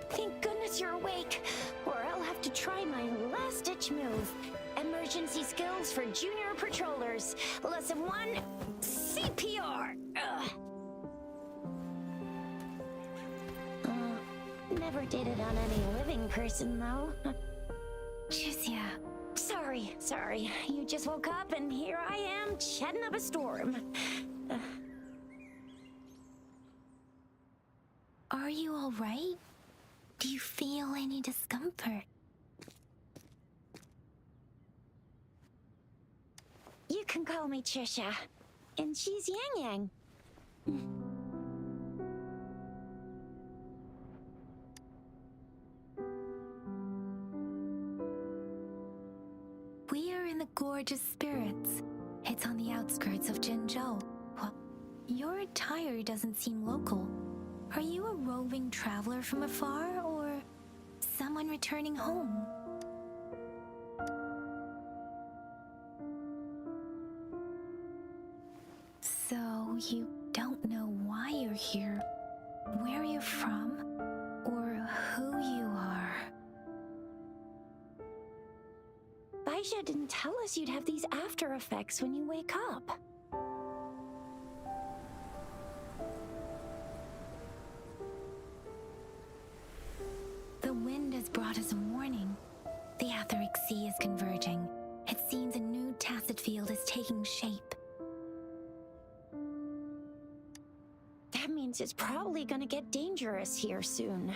Thank goodness you're awake, or I'll have to try my last-ditch move. Emergency skills for junior patrollers. Lesson 1, CPR. Never did it on any living person, though. Jusia. Sorry. You just woke up, and here I am, chatting up a storm. Are you all right? Do you feel any discomfort? You can call me Trisha, and she's Yang Yang. We are in the Gorgeous Spirits. It's on the outskirts of Jinzhou. Well, your attire doesn't seem local. Are you a roving traveler from afar, or someone returning home? So, you don't know why you're here, where you're from, or who you are? Baizha didn't tell us you'd have these after effects when you wake up. The wind has brought us a warning. The Etheric Sea is converging. It seems a new tacit field is taking shape. That means it's probably gonna get dangerous here soon.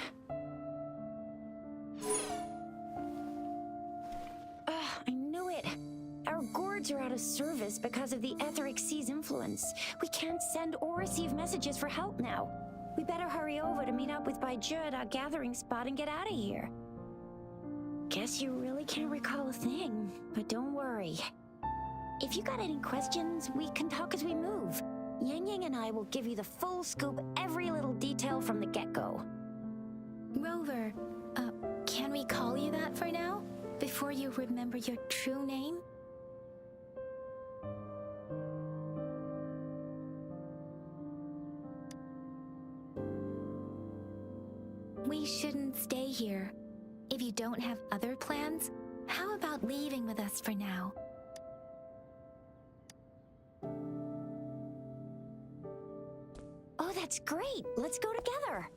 I knew it. Our gourds are out of service because of the Etheric Sea's influence. We can't send or receive messages for help now. We better hurry over to meet up with Baizha at our gathering spot and get out of here. Guess you really can't recall a thing, but don't worry. If you got any questions, we can talk as we move. Yang Yang and I will give you the full scoop, every little detail from the get-go. Rover, can we call you that for now? Before you remember your true name? We shouldn't stay here. If you don't have other plans, how about leaving with us for now? Oh, that's great! Let's go together!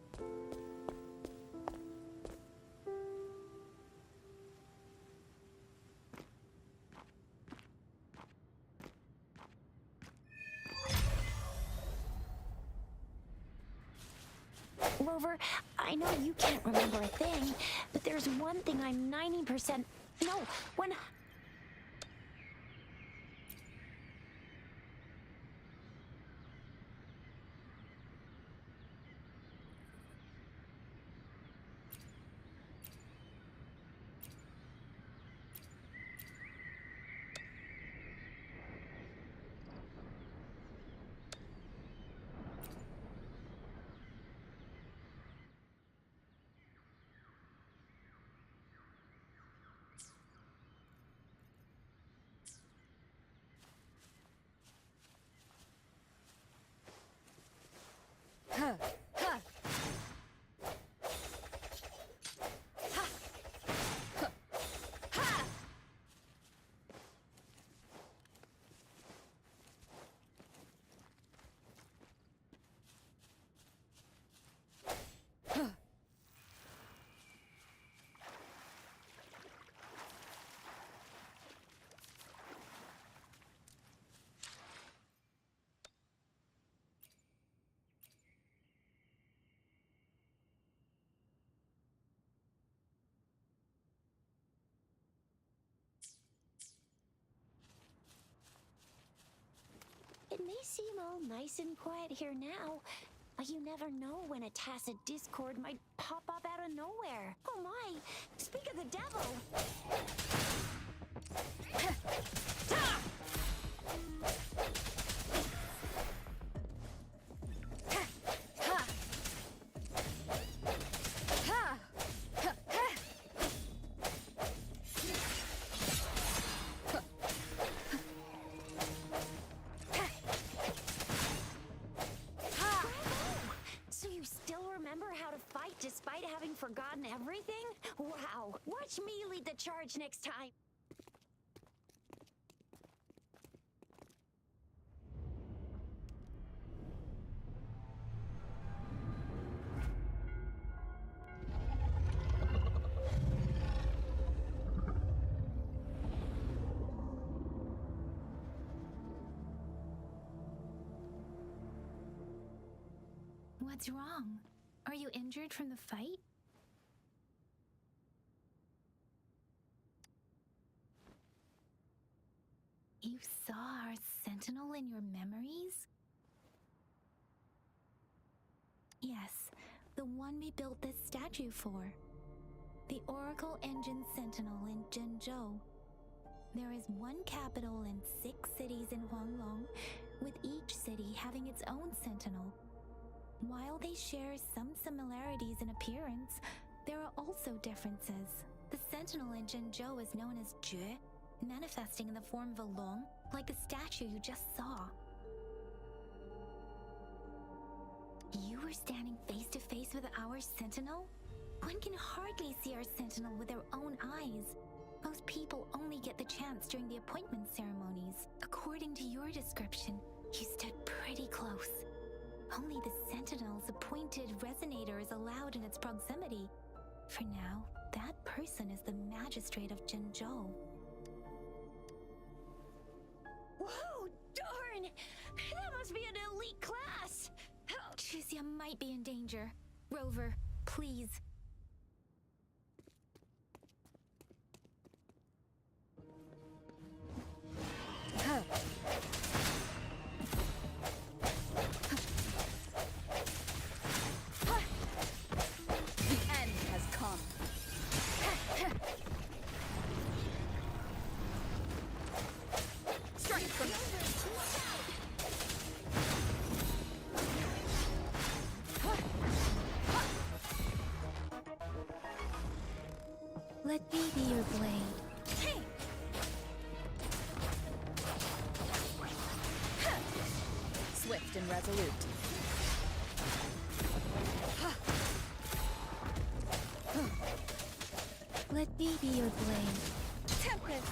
Rover, I know you can't remember a thing, but there's one thing I'm 90%... No, when... It may seem all nice and quiet here now, but you never know when a tacit discord might pop up out of nowhere. Oh my! Speak of the devil! Despite having forgotten everything? Wow! Watch me lead the charge next time! What's wrong? Are you injured from the fight? You saw our sentinel in your memories? Yes, the one we built this statue for. The Oracle Engine Sentinel in Jinzhou. There is one capital and 6 cities in Huanglong, with each city having its own sentinel. While they share some similarities in appearance, there are also differences. The sentinel in Jinzhou is known as Jue, manifesting in the form of a long, like the statue you just saw. You were standing face to face with our sentinel? One can hardly see our sentinel with their own eyes. Most people only get the chance during the appointment ceremonies. According to your description, you stood pretty close. Only the Sentinel's appointed resonator is allowed in its proximity. For now, that person is the magistrate of Jinzhou. Whoa, darn! That must be an elite class! Tricia might be in danger. Rover, please. Let me be your blade. Hey! Swift and resolute. Let me be your blade. Tempest!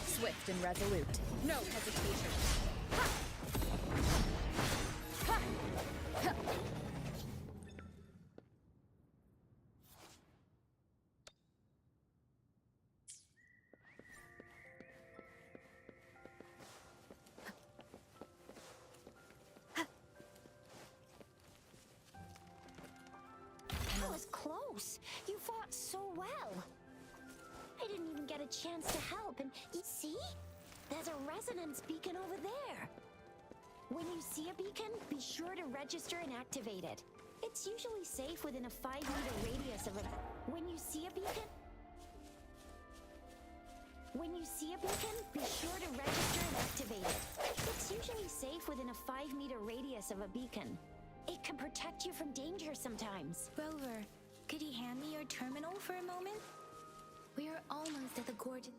Swift and resolute. No hesitation. close. You fought so well. I didn't even get a chance to help, and you see? There's a resonance beacon over there. When you see a beacon, be sure to register and activate it. It's usually safe within a 5-meter radius of it. When you see a beacon, be sure to register and activate it. It's usually safe within a 5-meter radius of a beacon. It can protect you from danger sometimes. Rover, could you hand me your terminal for a moment? We are almost at the gorge.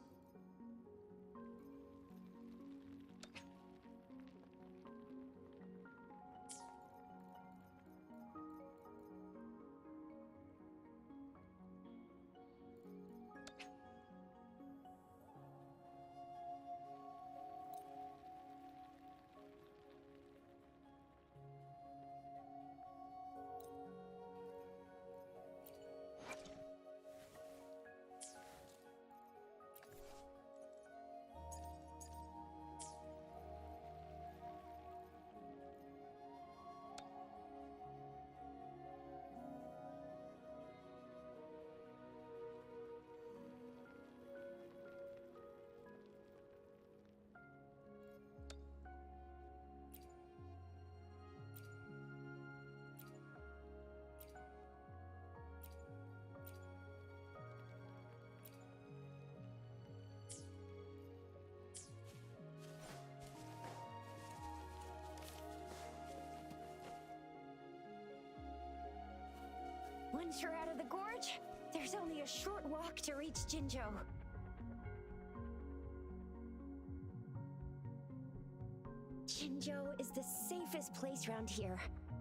Once you're out of the gorge, there's only a short walk to reach Jinzhou. Jinzhou is the safest place around here.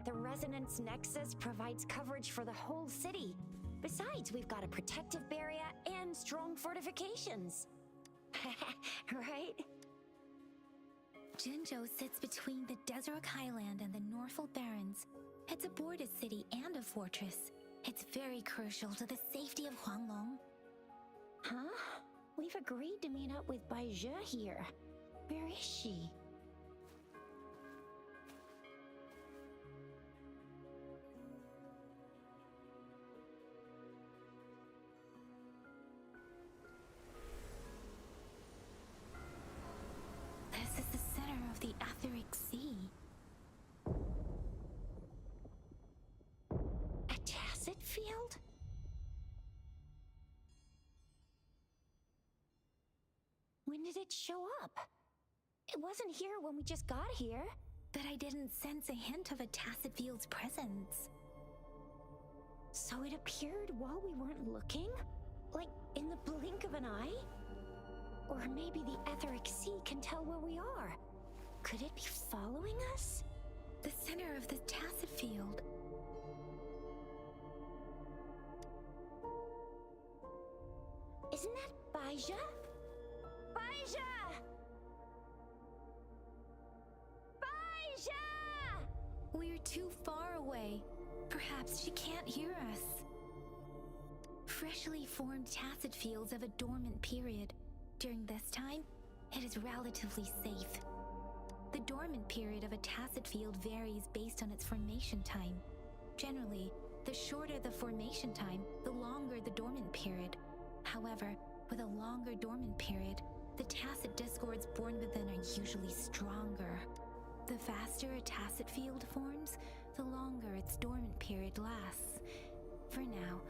The Resonance Nexus provides coverage for the whole city. Besides, we've got a protective barrier and strong fortifications. Right? Jinzhou sits between the Desert Highland and the Norfolk Barrens. It's a border city and a fortress. It's very crucial to the safety of Huanglong. Huh? We've agreed to meet up with Bai Zhe here. Where is she? This is the center of the Etheric Sea. A tacit field? When did it show up? It wasn't here when we just got here. But I didn't sense a hint of a tacit field's presence. So it appeared while we weren't looking? Like in the blink of an eye? Or maybe the Etheric Sea can tell where we are. Could it be following us? The center of the tacit field. Isn't that Bai Zhe? Bai Zhe! Bai Zhe! We're too far away. Perhaps she can't hear us. Freshly formed tacit fields have a dormant period. During this time, it is relatively safe. The dormant period of a tacit field varies based on its formation time. Generally, the shorter the formation time, the longer the dormant period. However, with a longer dormant period, the tacit discords born within are usually stronger. The faster a tacit field forms, the longer its dormant period lasts. For now,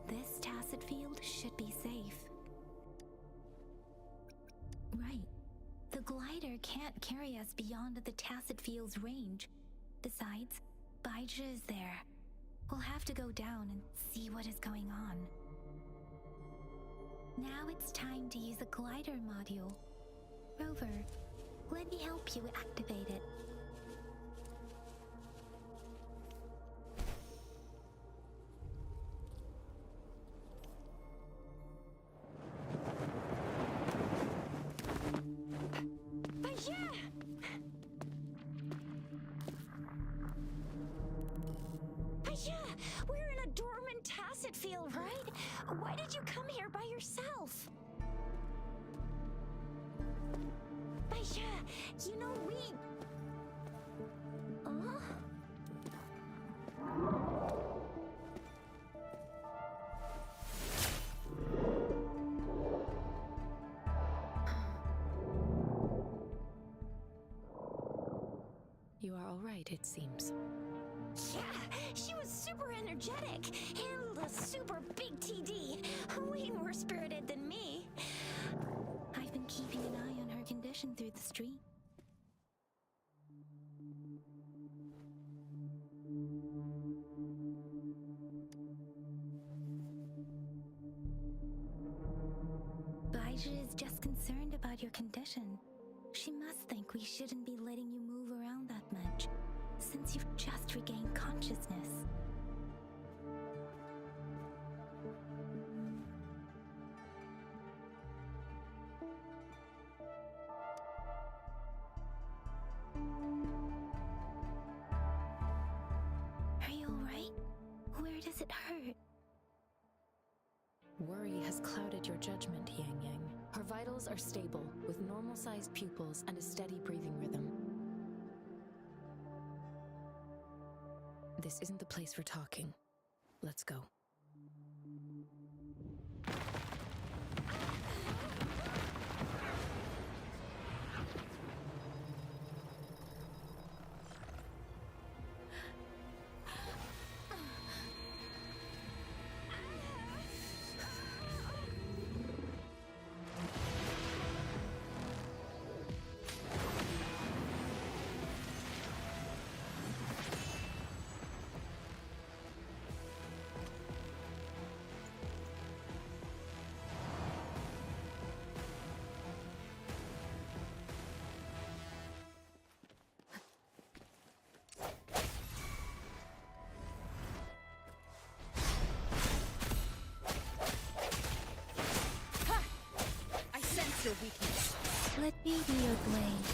this tacit field should be safe. Right. The glider can't carry us beyond the tacit field's range. Besides, Bai Zhe is there. We'll have to go down and see what is going on. Now it's time to use the glider module. Rover, let me help you activate it. Bai Zhe! Bai Zhe! We're in a dormant tacit field, right? Why did you come here by yourself? Bai Zhe, you know we... right, it seems. Yeah, she was super energetic. Handled a super big TD. Way more spirited than me. I've been keeping an eye on her condition through the street. Baija is just concerned about your condition. She must think we shouldn't be letting you move around that much, since you've just regained consciousness. Are you alright? Where does it hurt? Worry has clouded your judgment, Yang Yang. Her vitals are stable, with normal-sized pupils and a steady breathing rhythm. This isn't the place for talking. Let's go. Your weakness. Let me be your blade.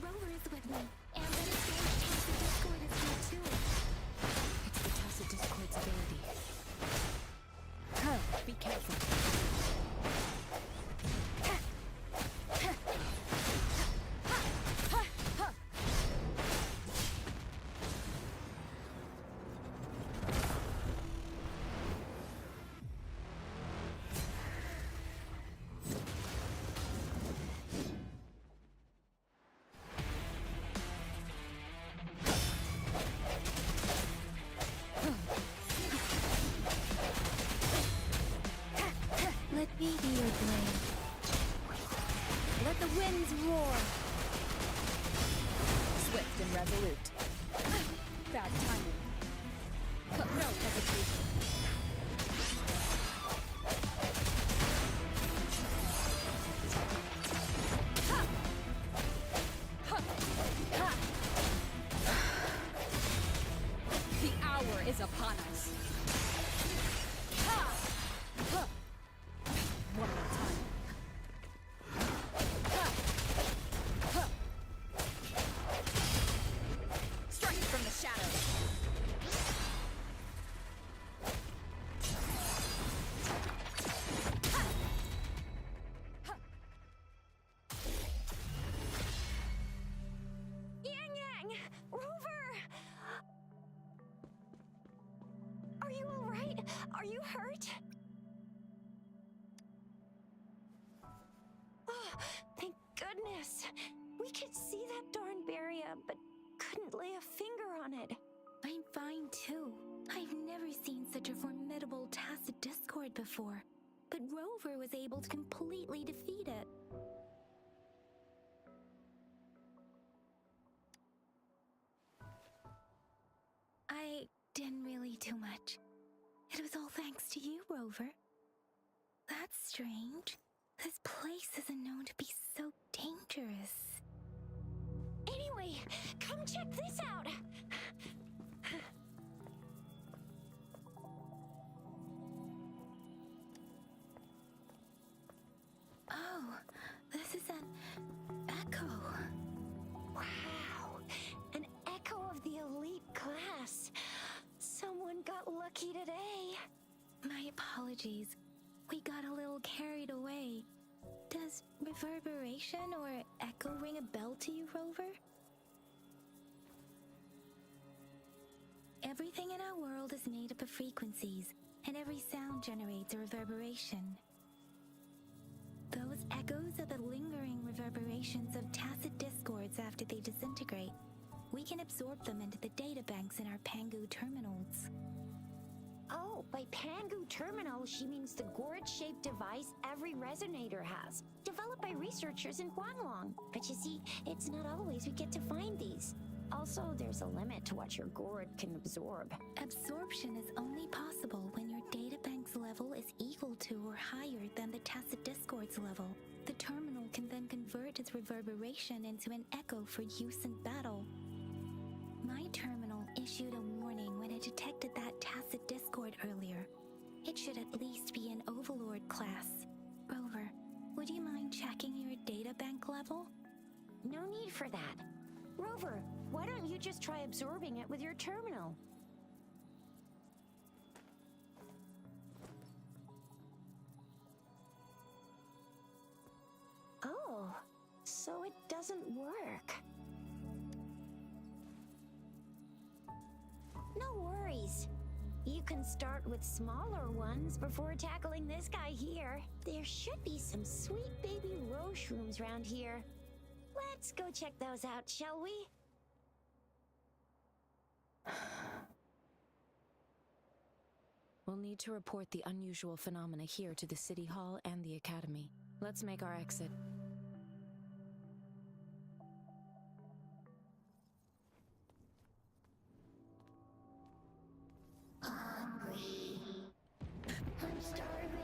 Rover is with me, and that is strange Tacit Discord is here too. It's the Tacit Discord's ability. Be careful. Let me be your blade. Let the winds roar. Swift and resolute. Bad timing. But no hesitation. The hour is upon us. One more time. Strike from the shadows. Yang Yang! Rover! Are you alright? Are you hurt? Oh, thank goodness. We could see that darn barrier, but couldn't lay a finger on it. I'm fine too. I've never seen such a formidable Tacit Discord before, but Rover was able to completely defeat it. I didn't really do much. It was all thanks to you, Rover. That's strange. This place isn't known to be so dangerous. Anyway, come check this out. Oh, this is an echo. Wow, an echo of the elite class. Someone got lucky today. My apologies. We got a little carried away. Does reverberation or echo ring a bell to you, Rover? Everything in our world is made up of frequencies, and every sound generates a reverberation. Those echoes are the lingering reverberations of tacit discords after they disintegrate. We can absorb them into the databanks in our Pangu terminals. Oh, by Pangu Terminal, she means the gourd-shaped device every resonator has, developed by researchers in Huanglong. But you see, it's not always we get to find these. Also, there's a limit to what your gourd can absorb. Absorption is only possible when your databank's level is equal to or higher than the tacit discord's level. The terminal can then convert its reverberation into an echo for use in battle. My terminal issued a warning when it detected that tacit discord earlier. It should at least be an Overlord class. Rover, would you mind checking your databank level? No need for that. Rover, why don't you just try absorbing it with your terminal? Oh, so it doesn't work. No worries. You can start with smaller ones before tackling this guy here. There should be some sweet baby Roche rooms around here. Let's go check those out, shall we? We'll need to report the unusual phenomena here to the City Hall and the Academy. Let's make our exit. Hungry. I'm starving.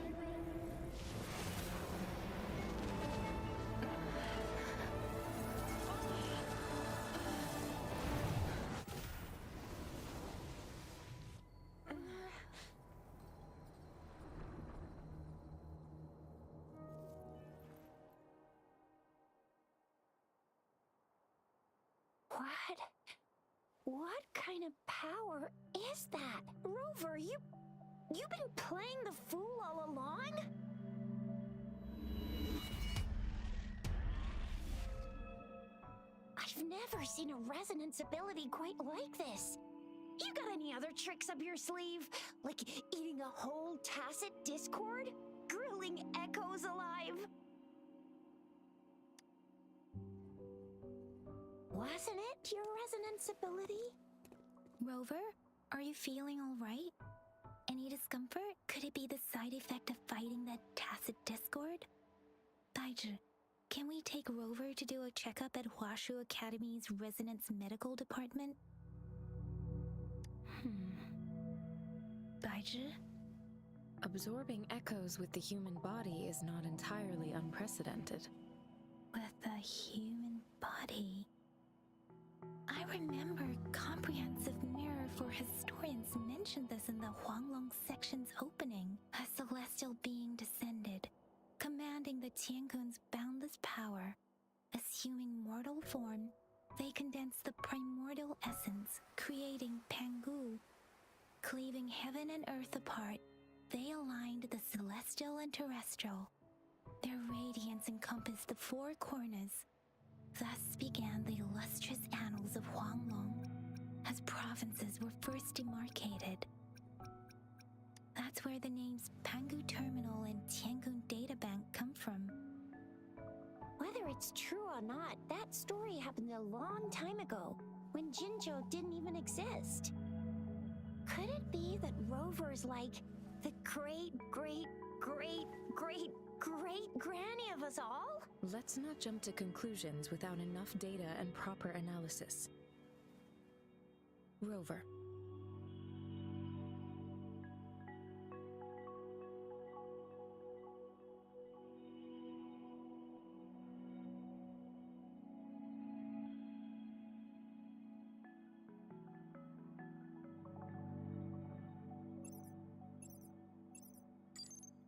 What kind of power is that? Rover, you've been playing the fool all along? I've never seen a resonance ability quite like this. You got any other tricks up your sleeve? Like eating a whole tacit discord? Grilling echoes alive? Wasn't it your resonance ability? Rover, are you feeling all right? Any discomfort? Could it be the side effect of fighting that tacit discord? Baizhi, can we take Rover to do a checkup at Huashu Academy's Resonance Medical Department? Baizhi? Absorbing echoes with the human body is not entirely unprecedented. With the human body... I remember Comprehensive Mirror for Historians mentioned this in the Huanglong section's opening. A celestial being descended, commanding the Tiankun's boundless power. Assuming mortal form, they condensed the primordial essence, creating Pangu. Cleaving heaven and earth apart, they aligned the celestial and terrestrial. Their radiance encompassed the four corners. Thus began the illustrious annals of Huanglong, as provinces were first demarcated. That's where the names Pangu Terminal and Tiangun Databank come from. Whether it's true or not, that story happened a long time ago, when Jinzhou didn't even exist. Could it be that Rover's like the great granny of us all? Let's not jump to conclusions without enough data and proper analysis. Rover.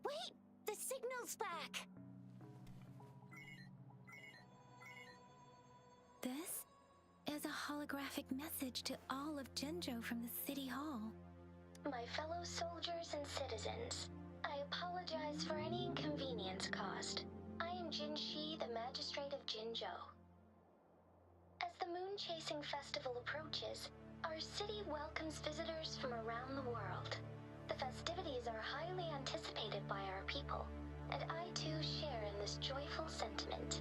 Wait! The signal's back! This is a holographic message to all of Jinzhou from the City Hall. My fellow soldiers and citizens, I apologize for any inconvenience caused. I am Jin Shi, the Magistrate of Jinzhou. As the Moon Chasing Festival approaches, Our city welcomes visitors from around the world. The festivities are highly anticipated by our people, and I too share in this joyful sentiment.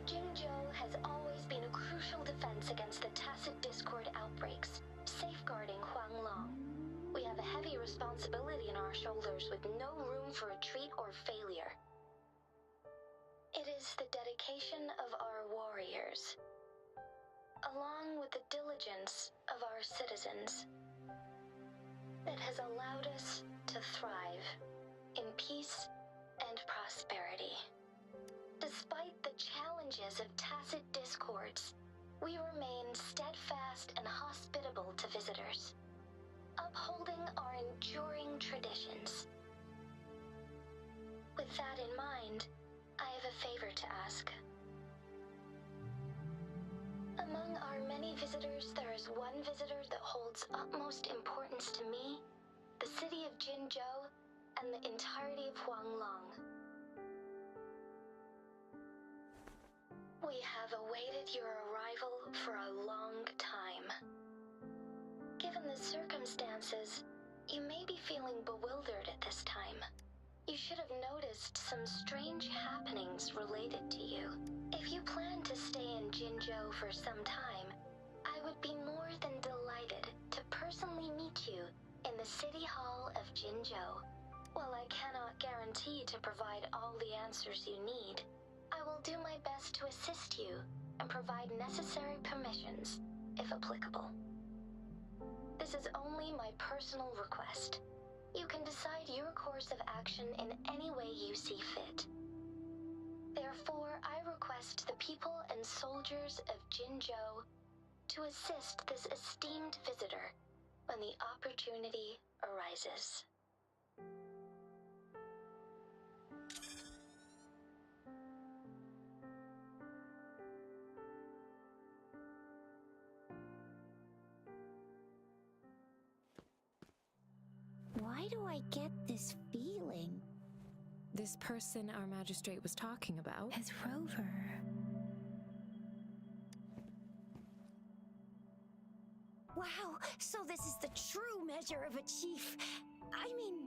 Jinzhou has always been a crucial defense against the Tacit Discord outbreaks, safeguarding Huanglong. We have a heavy responsibility on our shoulders with no room for retreat or failure. It is the dedication of our warriors, along with the diligence of our citizens, that has allowed us to thrive in peace and prosperity. Despite the challenges of Tacit Discords, we remain steadfast and hospitable to visitors, upholding our enduring traditions. With that in mind, I have a favor to ask. Among our many visitors, there is one visitor that holds utmost importance to me, the city of Jinzhou, and the entirety of Huanglong. We have awaited your arrival for a long time. Given the circumstances, you may be feeling bewildered at this time. You should have noticed some strange happenings related to you. If you plan to stay in Jinzhou for some time, I would be more than delighted to personally meet you in the City Hall of Jinzhou. While I cannot guarantee to provide all the answers you need, I will do my best to assist you and provide necessary permissions, if applicable. This is only my personal request. You can decide your course of action in any way you see fit. Therefore, I request the people and soldiers of Jinzhou to assist this esteemed visitor when the opportunity arises. Why do I get this feeling? This person our magistrate was talking about? As Rover. Wow, so this is the true measure of a chief. I mean,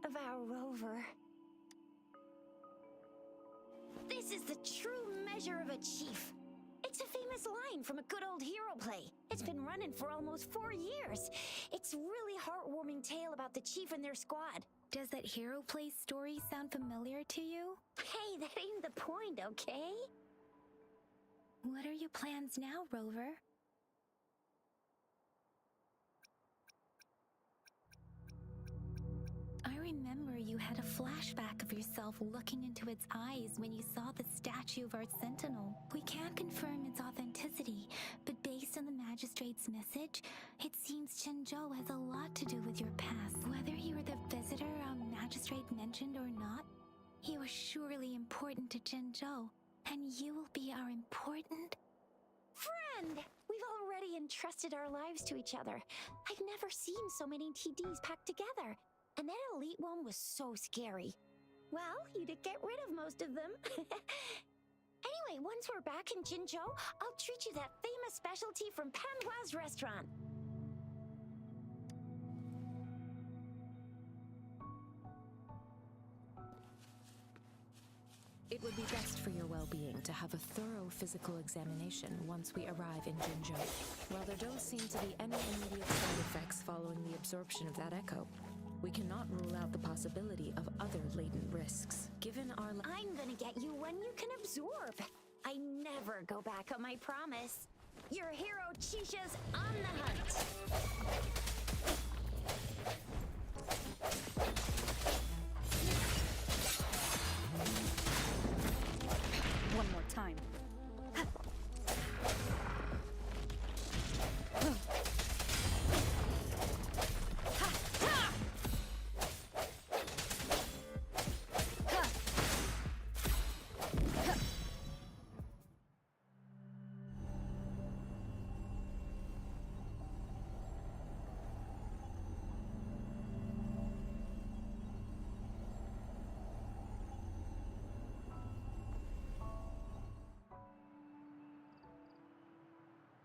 of our rover. This is the true measure of a chief. It's a famous line from a good old hero play. It's been running for almost 4 years. It's a really heartwarming tale about the chief and their squad. Does that hero play story sound familiar to you? Hey, that ain't the point, okay? What are your plans now, Rover? I remember you had a flashback of yourself looking into its eyes when you saw the statue of our sentinel. We can't confirm its authenticity, but based on the magistrate's message, it seems Jinzhou has a lot to do with your past. Whether you were the visitor our magistrate mentioned or not, you are surely important to Jinzhou, and you will be our important Friend! We've already entrusted our lives to each other. I've never seen so many TDs packed together. And that elite one was so scary. Well, you did get rid of most of them. Anyway, once we're back in Jinzhou, I'll treat you that famous specialty from Panhua's restaurant. It would be best for your well-being to have a thorough physical examination once we arrive in Jinzhou. While there don't seem to be any immediate side effects following the absorption of that echo, we cannot rule out the possibility of other latent risks. Given our... I'm gonna get you one you can absorb. I never go back on my promise. Your hero Chisha's on the hunt. One more time.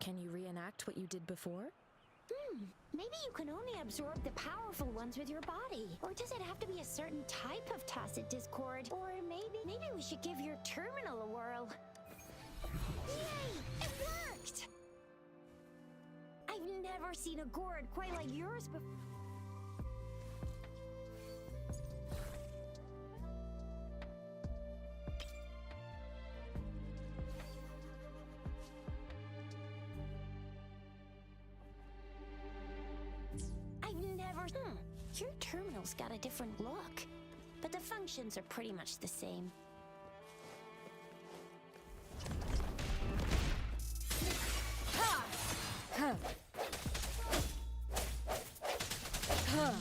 Can you reenact what you did before? Maybe you can only absorb the powerful ones with your body. Or does it have to be a certain type of tacit discord? Or maybe we should give your terminal a whirl. Yay! It worked! I've never seen a gourd quite like yours before. Your terminal's got a different look, but the functions are pretty much the same. Ha! Huh. Huh.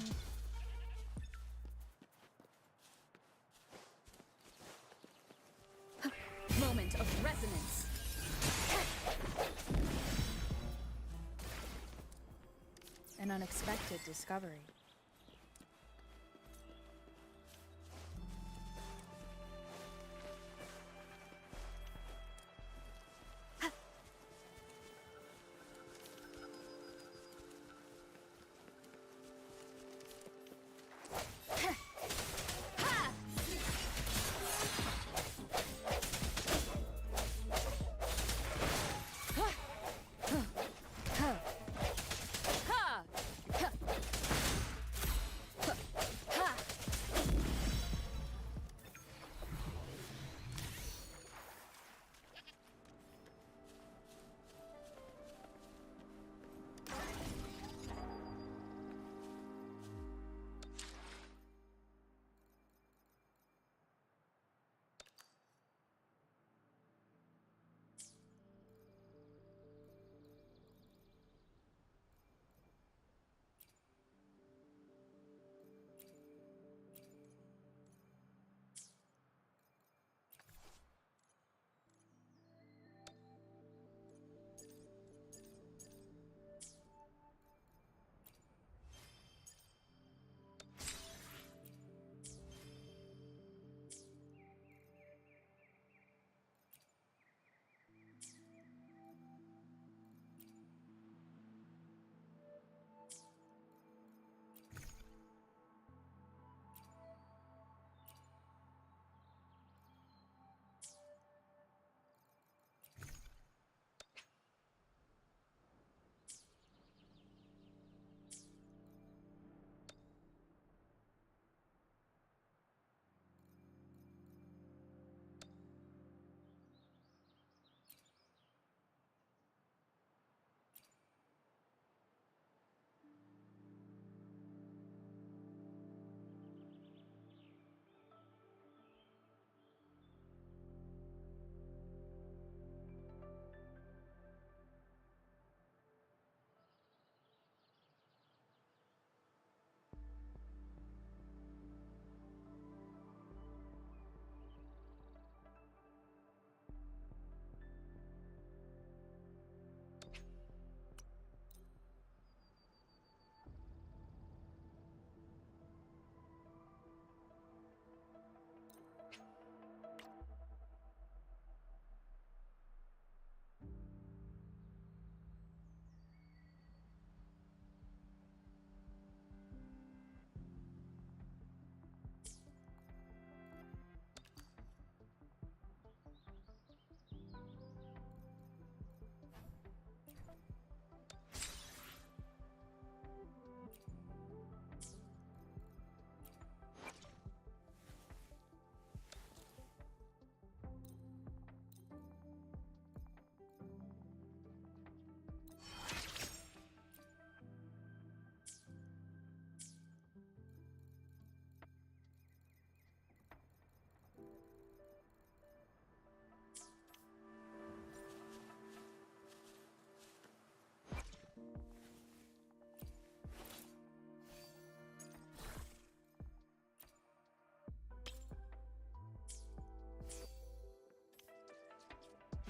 Moment of resonance. An unexpected discovery.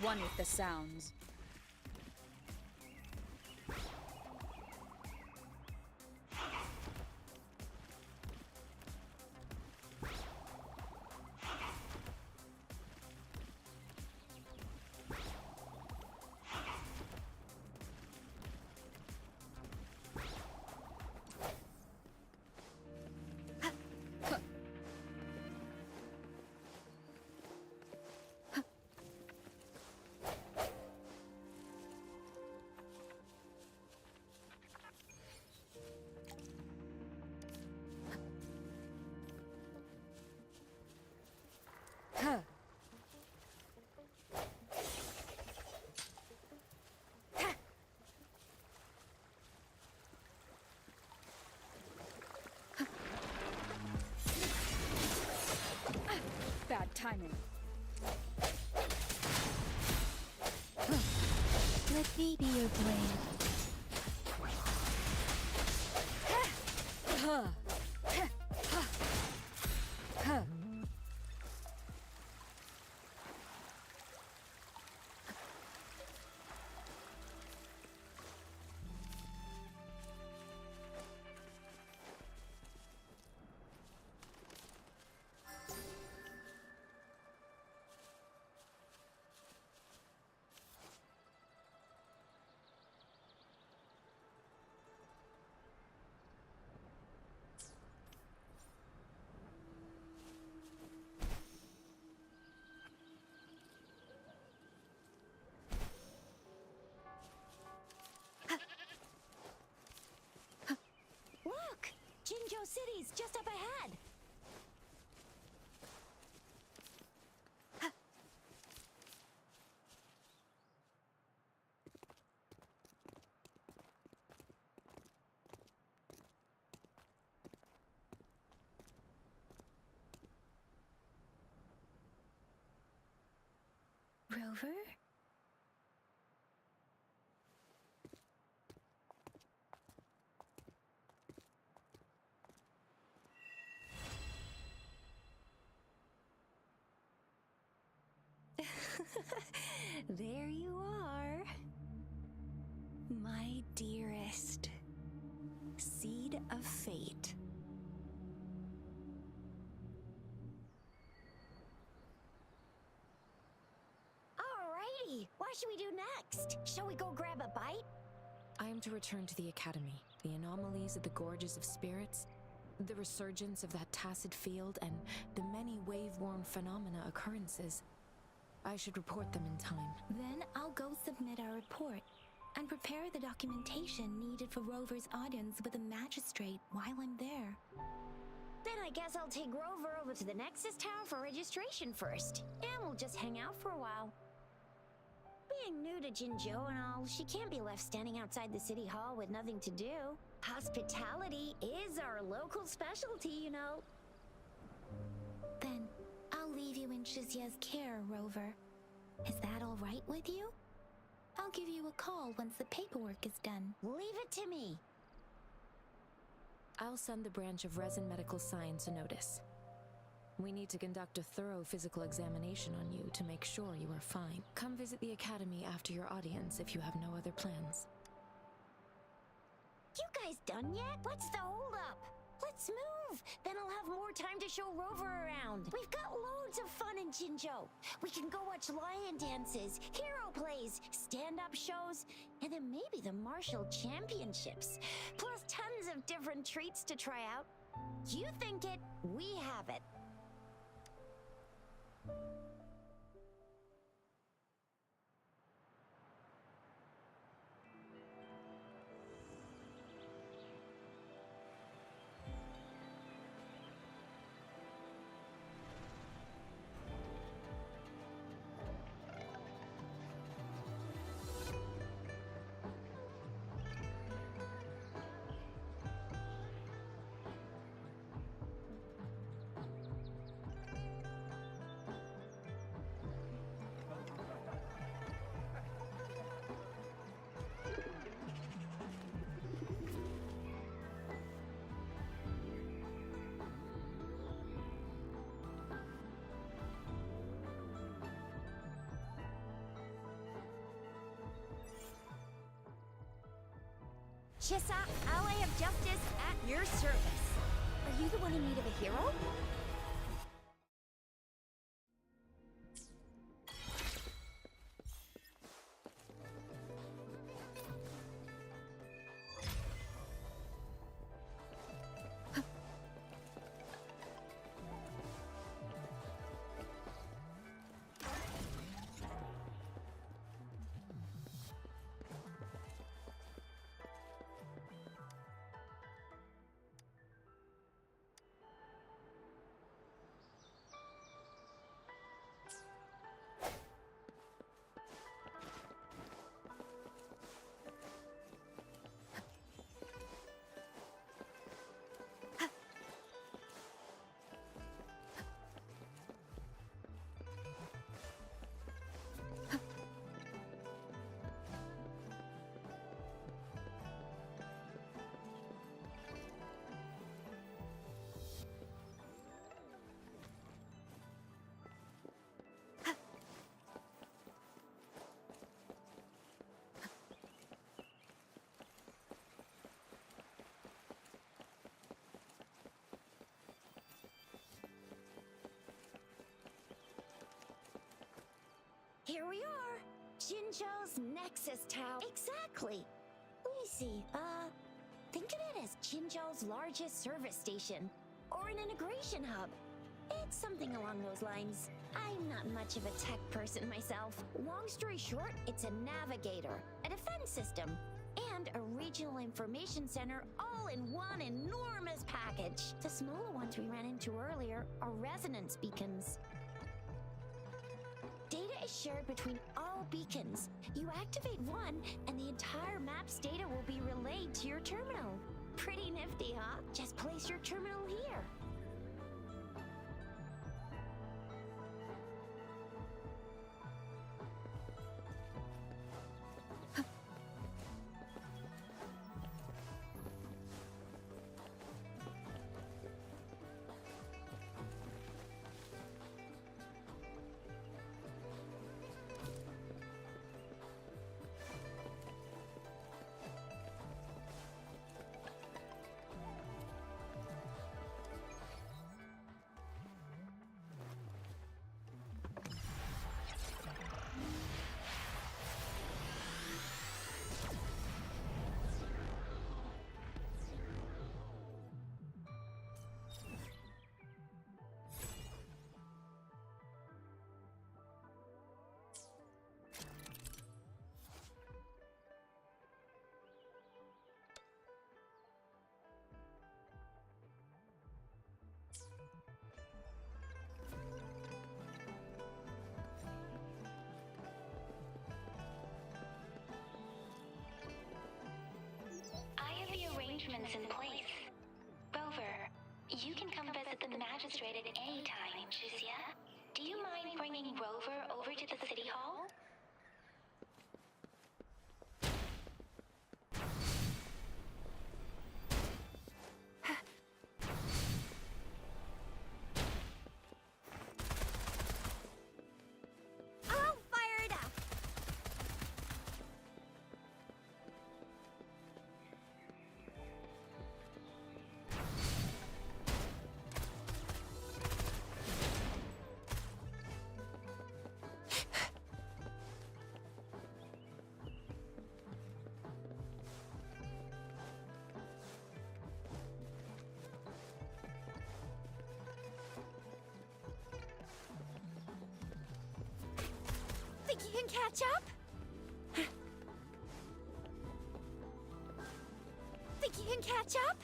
One with the sounds. timing. Let me be your blade. Huh. Huh. Look! Jinzhou City's just up ahead! Rover? There you are. My dearest. Seed of fate. Alrighty, what should we do next? Shall we go grab a bite? I am to return to the Academy. The anomalies of the Gorges of Spirits, the resurgence of that tacit field, and the many wave-worn phenomena occurrences. I should report them in time. Then I'll go submit our report and prepare the documentation needed for Rover's audience with the magistrate while I'm there. Then I guess I'll take Rover over to the Nexus Tower for registration first, and we'll just hang out for a while. Being new to Jinzhou and all, she can't be left standing outside the city hall with nothing to do. Hospitality is our local specialty, you know. Then I'll leave you in Shizia's care, Rover. Is that all right with you? I'll give you a call once the paperwork is done. Leave it to me. I'll send the branch of Resin Medical Science a notice. We need to conduct a thorough physical examination on you to make sure you are fine. Come visit the Academy after your audience if you have no other plans. You guys done yet? What's the holdup? Let's move! Then I'll have more time to show Rover around. We've got loads of fun in Jinzhou. We can go watch lion dances, hero plays, stand-up shows, and then maybe the martial championships. Plus tons of different treats to try out. You think it, we have it. Shisa, ally of justice at your service. Are you the one in need of a hero? Here we are. Jinzhou's Nexus Tower. Exactly. Let me see. Think of it as Jinzhou's largest service station, or an integration hub. It's something along those lines. I'm not much of a tech person myself. Long story short, it's a navigator, a defense system, and a regional information center all in one enormous package. The smaller ones we ran into earlier are resonance beacons. Data is shared between all beacons. You activate one, and the entire map's data will be relayed to your terminal. Pretty nifty, huh? Just place your terminal here. I have the arrangements in place. Rover, you can come visit the magistrate at any time, Shuzia. Do you mind bringing Rover over to the city hall? I'll fire it up. Think you can catch up? Think you can catch up?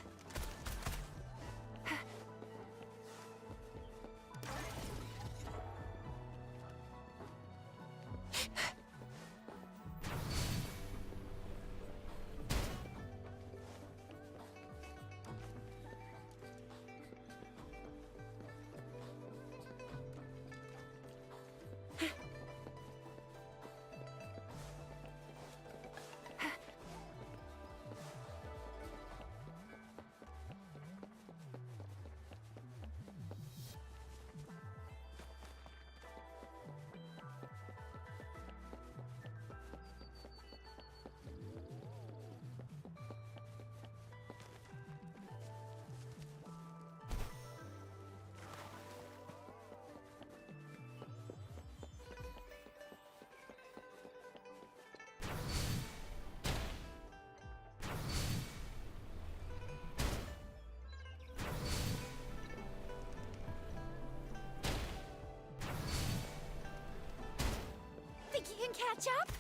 Think you can catch up?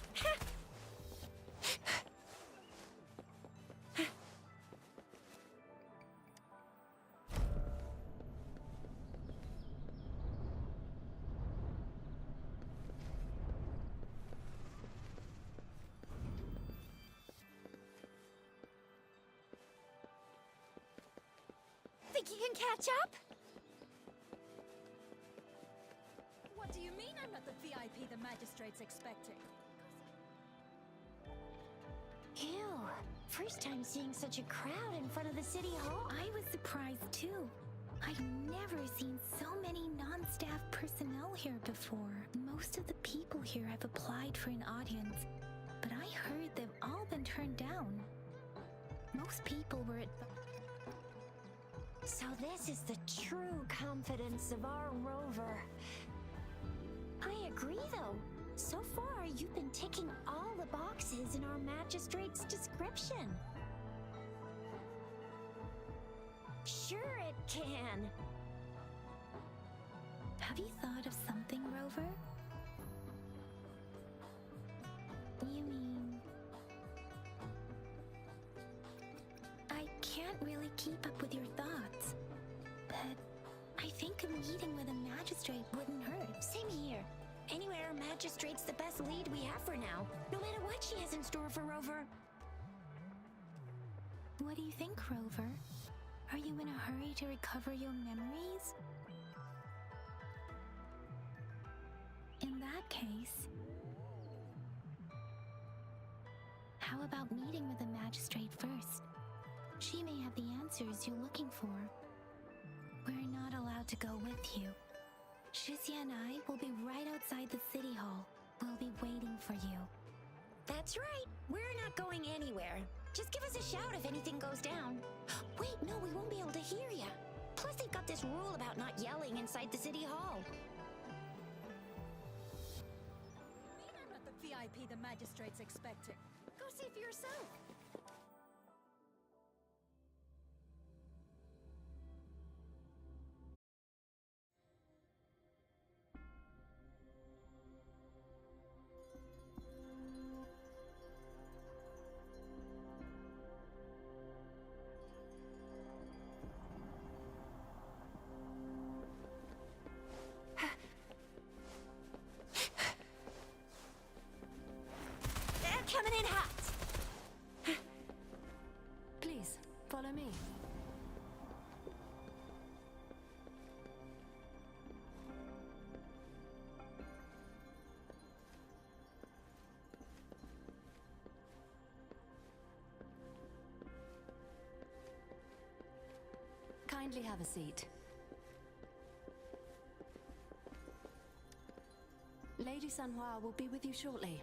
Think you can catch up? What do you mean I'm not the VIP the magistrate's expecting? Ew. First time seeing such a crowd in front of the city hall. I was surprised too. I've never seen so many non-staff personnel here before. Most of the people here have applied for an audience, but I heard they've all been turned down. Most people were at... So this is the true confidence of our Rover. I agree, though. So far, you've been ticking all the boxes in our magistrate's description. Sure it can. Have you thought of something, Rover? You mean... I can't really keep up with your thoughts, but I think a meeting with a magistrate wouldn't hurt. Same here. Anyway, our magistrate's the best lead we have for now, no matter what she has in store for Rover. What do you think, Rover? Are you in a hurry to recover your memories? In that case, how about meeting with the magistrate first? She may have the answers you're looking for. We're not allowed to go with you. Shizia and I will be right outside the city hall. We'll be waiting for you. That's right. We're not going anywhere. Just give us a shout if anything goes down. Wait, no, we won't be able to hear ya. Plus, they've got this rule about not yelling inside the city hall. Mean I'm not the VIP the magistrate's expecting. Go see for yourself. They're coming in hot. Please, follow me. Kindly have a seat. Lady Sanhua will be with you shortly.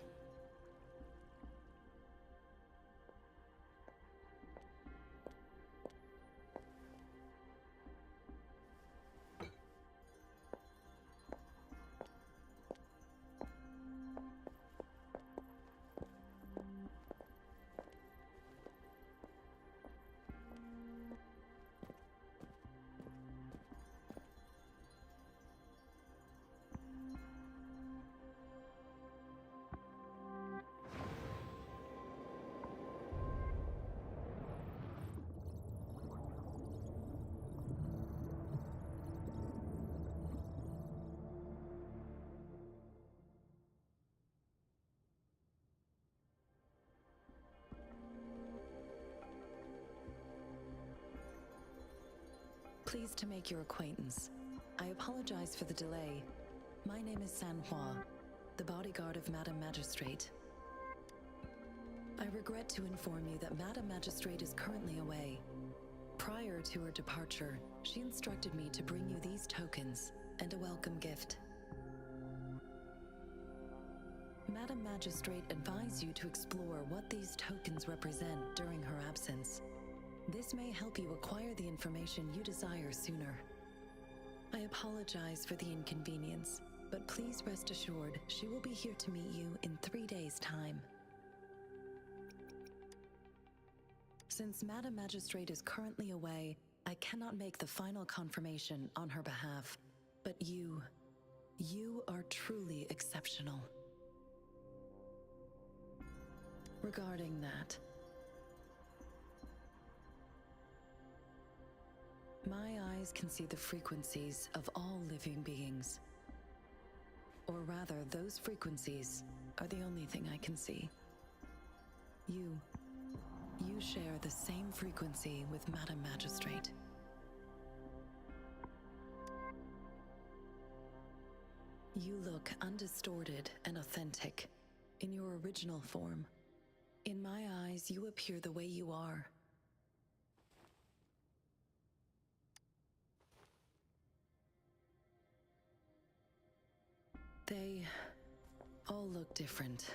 Pleased to make your acquaintance. I apologize for the delay. My name is Sanhua, the bodyguard of Madam Magistrate. I regret to inform you that Madam Magistrate is currently away. Prior to her departure, she instructed me to bring you these tokens and a welcome gift. Madam Magistrate advised you to explore what these tokens represent during her absence. This may help you acquire the information you desire sooner. I apologize for the inconvenience, but please rest assured she will be here to meet you in 3 days' time. Since Madam Magistrate is currently away, I cannot make the final confirmation on her behalf. But you are truly exceptional. Regarding that, my eyes can see the frequencies of all living beings. Or rather, those frequencies are the only thing I can see. You share the same frequency with Madam Magistrate. You look undistorted and authentic in your original form. In my eyes, you appear the way you are. They all look different.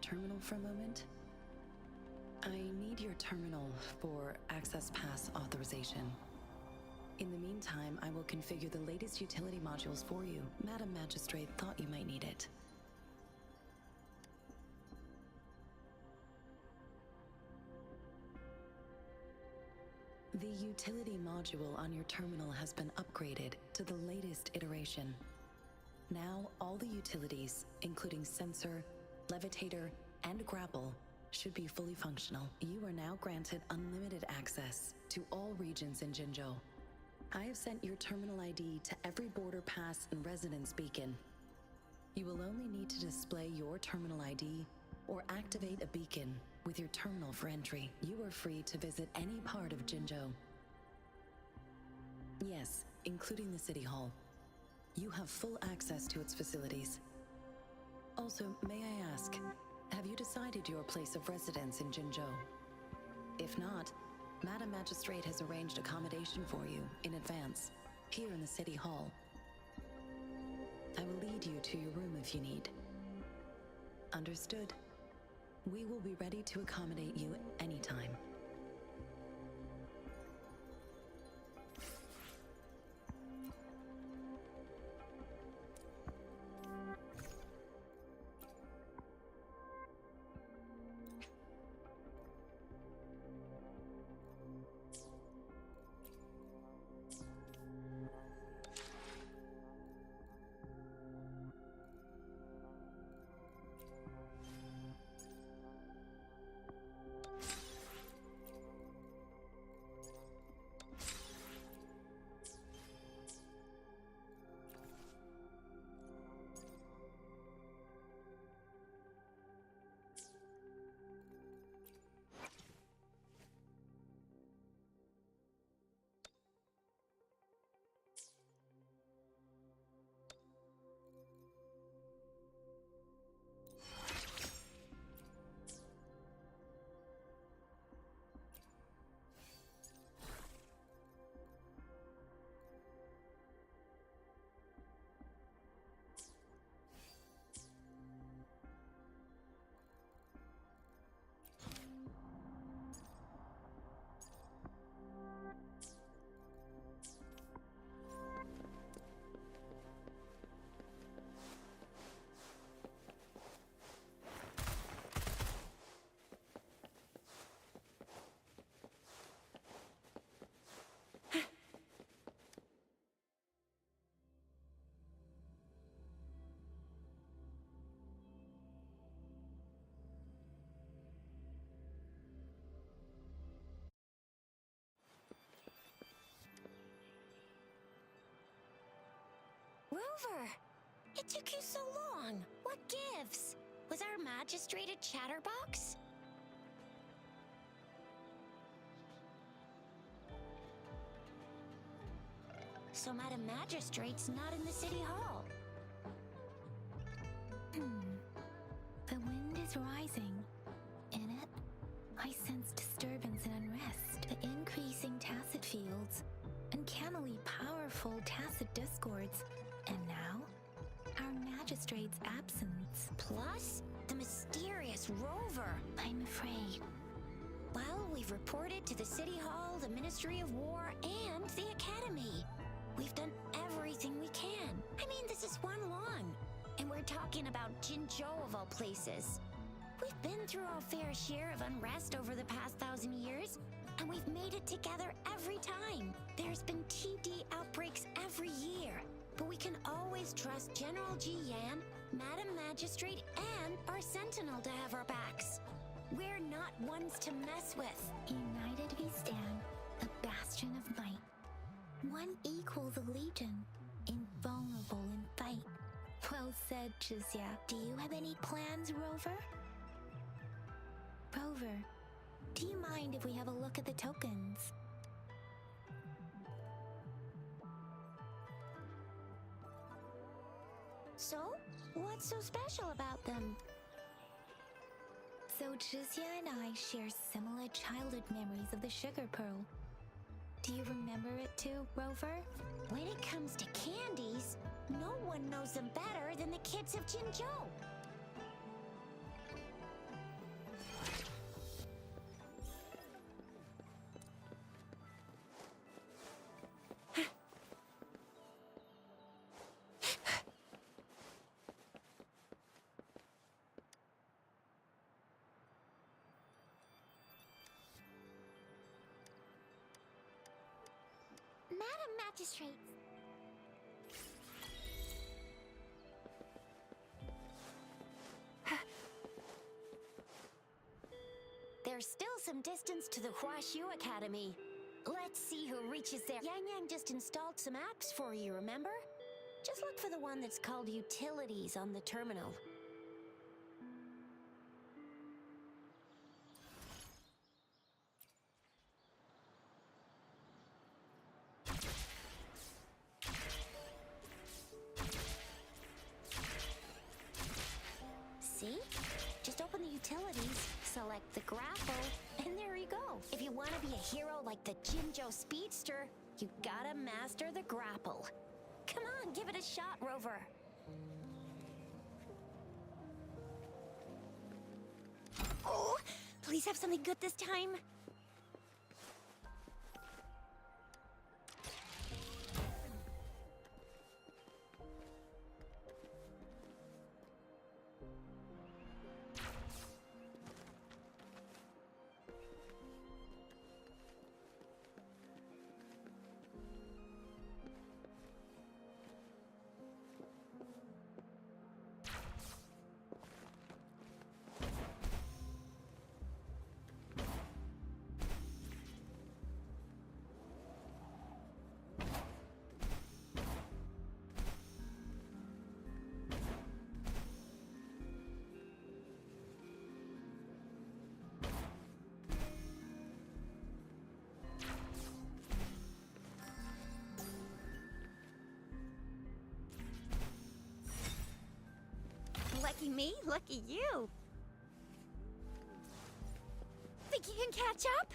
terminal for a moment? I need your terminal for Access Pass authorization. In the meantime, I will configure the latest utility modules for you. Madam Magistrate thought you might need it. The utility module on your terminal has been upgraded to the latest iteration. Now, all the utilities, including sensor, levitator, and grapple, should be fully functional. You are now granted unlimited access to all regions in Jinzhou. I have sent your terminal ID to every border pass and residence beacon. You will only need to display your terminal ID or activate a beacon with your terminal for entry. You are free to visit any part of Jinzhou. Yes, including the City Hall. You have full access to its facilities. Also, may I ask, have you decided your place of residence in Jinzhou? If not, Madam Magistrate has arranged accommodation for you in advance, here in the City Hall. I will lead you to your room if you need. Understood. We will be ready to accommodate you anytime. Rover! It took you so long! What gives? Was our magistrate a chatterbox? So Madam Magistrate's not in the City Hall. The wind is rising. In it, I sense disturbance and unrest, the increasing tacit fields, uncannily powerful tacit discords, and now, our magistrate's absence. Plus, the mysterious Rover. I'm afraid. Well, we've reported to the City Hall, the Ministry of War, and the Academy. We've done everything we can. I mean, this is Wanlong. And we're talking about Jinzhou of all places. We've been through our fair share of unrest over the past 1,000 years, and we've made it together every time. There's been TD outbreaks every year, but we can always trust General Ji Yan, Madam Magistrate, and our Sentinel to have our backs. We're not ones to mess with. United we stand, a bastion of might. One equals a legion, invulnerable in fight. Well said, Chixia. Do you have any plans, Rover? Rover, do you mind if we have a look at the tokens? So, what's so special about them? So Chixia and I share similar childhood memories of the Sugar Pearl. Do you remember it too, Rover? When it comes to candies, no one knows them better than the kids of Jinzhou. magistrates. There's still some distance to the Huashu Academy. Let's see who reaches there. Yang Yang just installed some apps for you, remember? Just look for the one that's called Utilities on the terminal. See? Just open the utilities, select the grapple, and there you go. If you want to be a hero like the Jinzhou Speedster, you gotta master the grapple. Come on, give it a shot, Rover. Oh, please have something good this time. Lucky me, lucky you. Think you can catch up?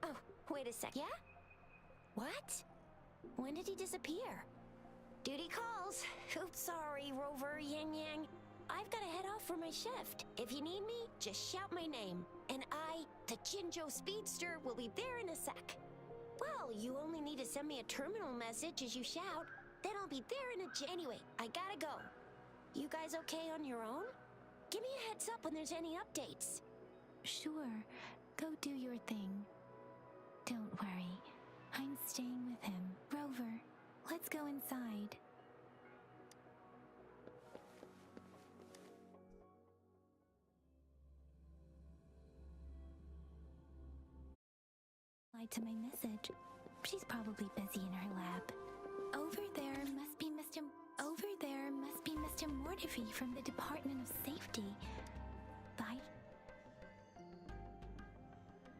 Oh, wait a sec. Yeah? What? When did he disappear? Duty calls. Oops, sorry, Rover, Yang Yang. I've got to head off for my shift. If you need me, just shout my name. And I, the Jinzhou Speedster, will be there in a sec. Well, you only need to send me a terminal message as you shout. Then I'll be there in a anyway, I gotta go. You guys okay on your own? Give me a heads up when there's any updates. Sure, go do your thing. Don't worry, I'm staying with him. Rover, let's go inside. To my message. She's probably busy in her lab. Over there must be Mr. Mortefi from the Department of Safety. Bye.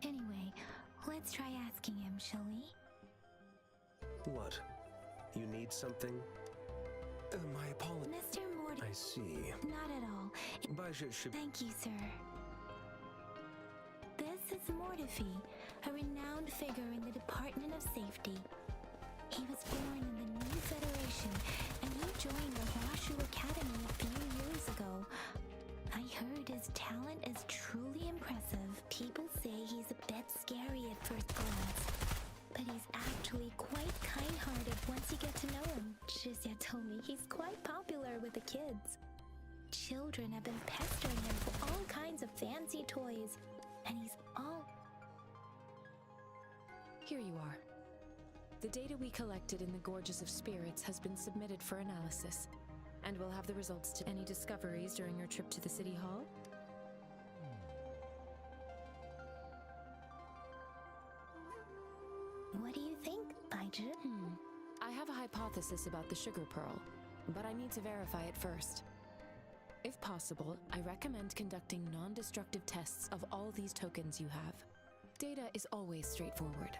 Anyway, let's try asking him, shall we? What? You need something? My apologies. Mr. Mortefi. I see. Not at all. Bajie should... Thank you, sir. This is Mortefi, a renowned figure in the Department of Safety. He was born in the New Federation, and he joined the Huashu Academy a few years ago. I heard his talent is truly impressive. People say he's a bit scary at first glance, but he's actually quite kind-hearted once you get to know him. Shizia told me he's quite popular with the kids. Children have been pestering him for all kinds of fancy toys, and he's all... Here you are. The data we collected in the Gorges of Spirits has been submitted for analysis, and we'll have the results to any discoveries during your trip to the City Hall. What do you think, Bajie? I have a hypothesis about the Sugar Pearl, but I need to verify it first. If possible, I recommend conducting non-destructive tests of all these tokens you have. Data is always straightforward.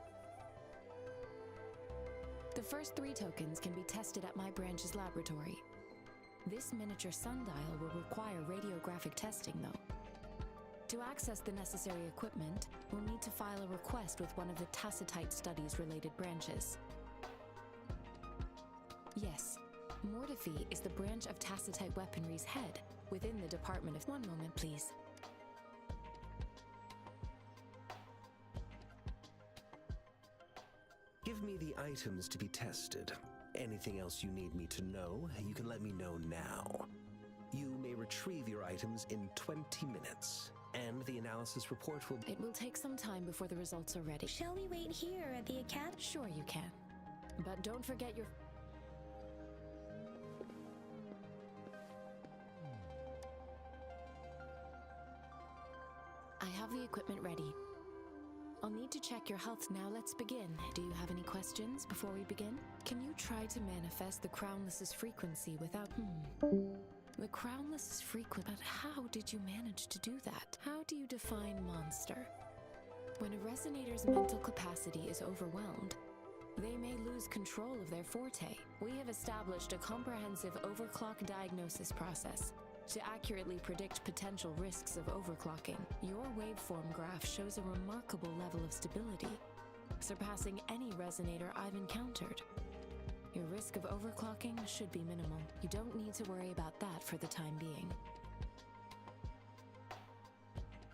The first 3 tokens can be tested at my branch's laboratory. This miniature sundial will require radiographic testing, though. To access the necessary equipment, we'll need to file a request with one of the Tacitite Studies-related branches. Yes, Mortefi is the branch of Tacitite Weaponry's head within the Department of... One moment, please. Give me the items to be tested. Anything else you need me to know, you can let me know now. retrieve your items in 20 minutes. And the analysis report will... It will take some time before the results are ready. Shall we wait here at the academy? Sure you can. But don't forget your... I have the equipment ready. I'll need to check your health now. Let's begin. Do you have any questions before we begin? Can you try to manifest the Crownless's frequency without... The Crownless's frequency... But how did you manage to do that? How do you define monster? When a resonator's mental capacity is overwhelmed, they may lose control of their forte. We have established a comprehensive overclock diagnosis process to accurately predict potential risks of overclocking. Your waveform graph shows a remarkable level of stability, surpassing any resonator I've encountered. Your risk of overclocking should be minimal. You don't need to worry about that for the time being.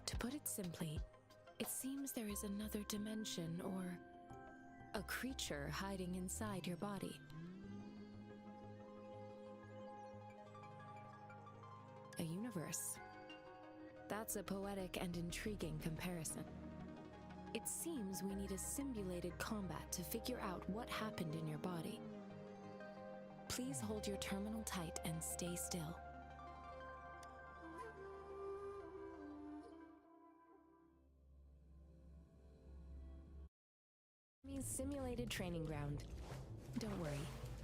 To put it simply, it seems there is another dimension or a creature hiding inside your body. A universe. That's a poetic and intriguing comparison. It seems we need a simulated combat to figure out what happened in your body. Please hold your terminal tight and stay still. Simulated training ground. Don't worry.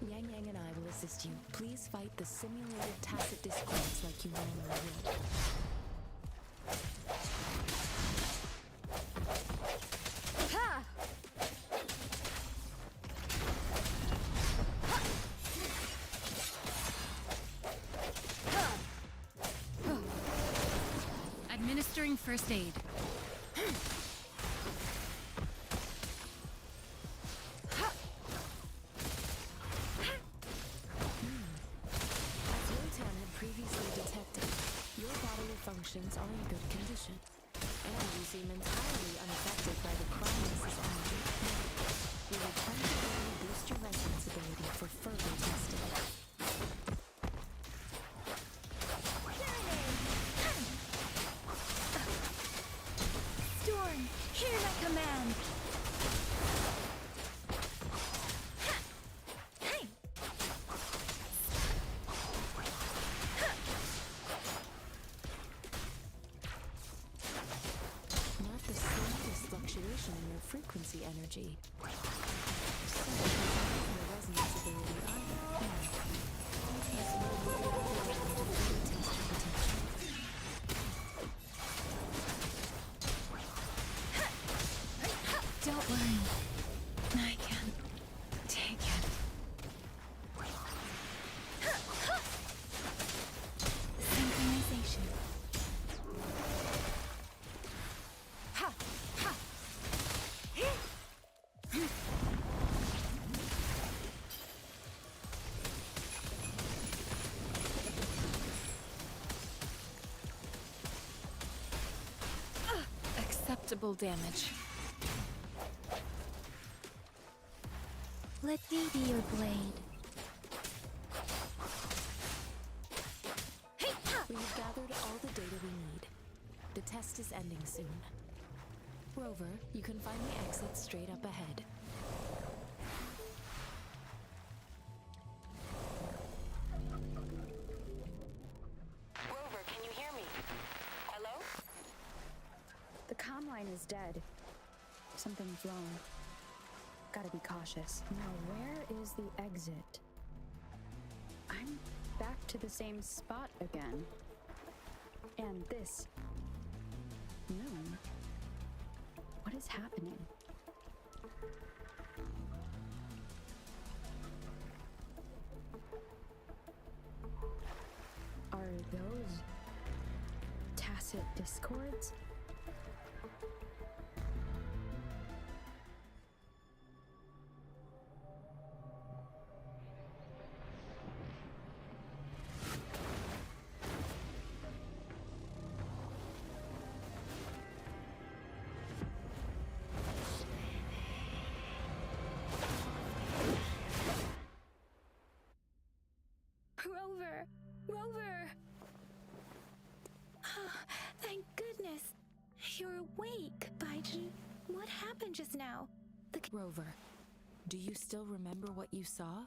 Yang Yang and I will assist you. Please fight the simulated tacit discords like you normally would. Ha! Administering first aid. Functions are in good condition, and you seem entirely unaffected by the Crownless's energy. We will temporarily boost your resonance ability for further testing. Storm, hear my command! In your frequency energy. So, your resonance ability Don't worry. I can take it. Synchronization. acceptable damage. Let me be your blade. We've gathered all the data we need. The test is ending soon. Rover, you can find the exit straight up ahead. Rover, can you hear me? Hello? The comm line is dead. Something's wrong. Gotta be cautious. Now, where is the exit? I'm back to the same spot again. And this room. What is happening? Are those tacit discords? Rover! Rover! goodness! You're awake, Baiji. What happened just now? Rover, do you still remember what you saw?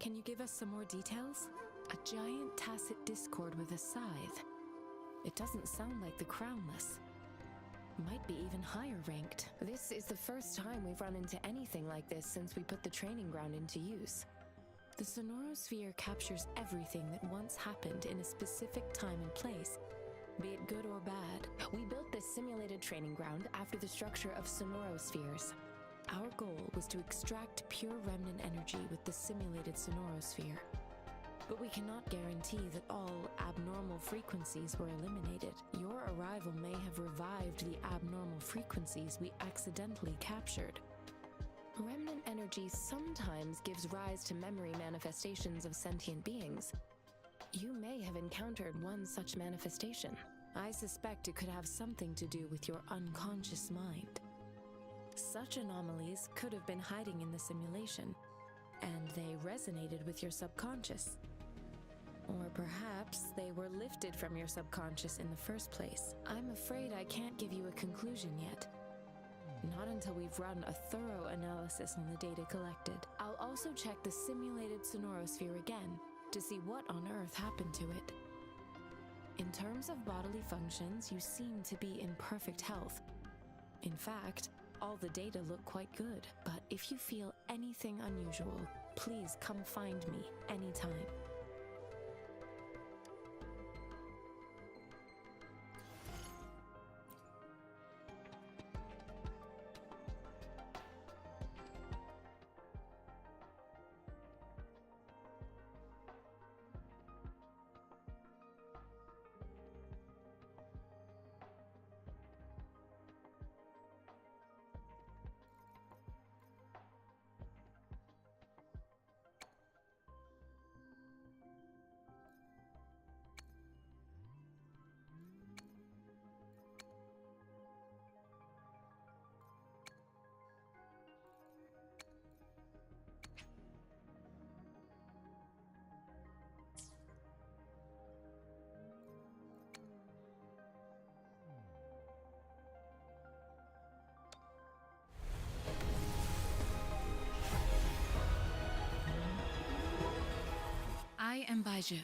Can you give us some more details? A giant tacet discord with a scythe. It doesn't sound like the Crownless. Might be even higher ranked. This is the first time we've run into anything like this since we put the training ground into use. The Sonorosphere captures everything that once happened in a specific time and place, be it good or bad. We built this simulated training ground after the structure of Sonorospheres. Our goal was to extract pure remnant energy with the simulated Sonorosphere. But we cannot guarantee that all abnormal frequencies were eliminated. Your arrival may have revived the abnormal frequencies we accidentally captured. Remnant energy sometimes gives rise to memory manifestations of sentient beings. You may have encountered one such manifestation. I suspect it could have something to do with your unconscious mind. Such anomalies could have been hiding in the simulation, and they resonated with your subconscious. Or perhaps they were lifted from your subconscious in the first place. I'm afraid I can't give you a conclusion yet. Not until we've run a thorough analysis on the data collected. I'll also check the simulated Sonorosphere again to see what on earth happened to it. In terms of bodily functions, you seem to be in perfect health. In fact, all the data look quite good, but if you feel anything unusual, please come find me anytime. I am Baizhi,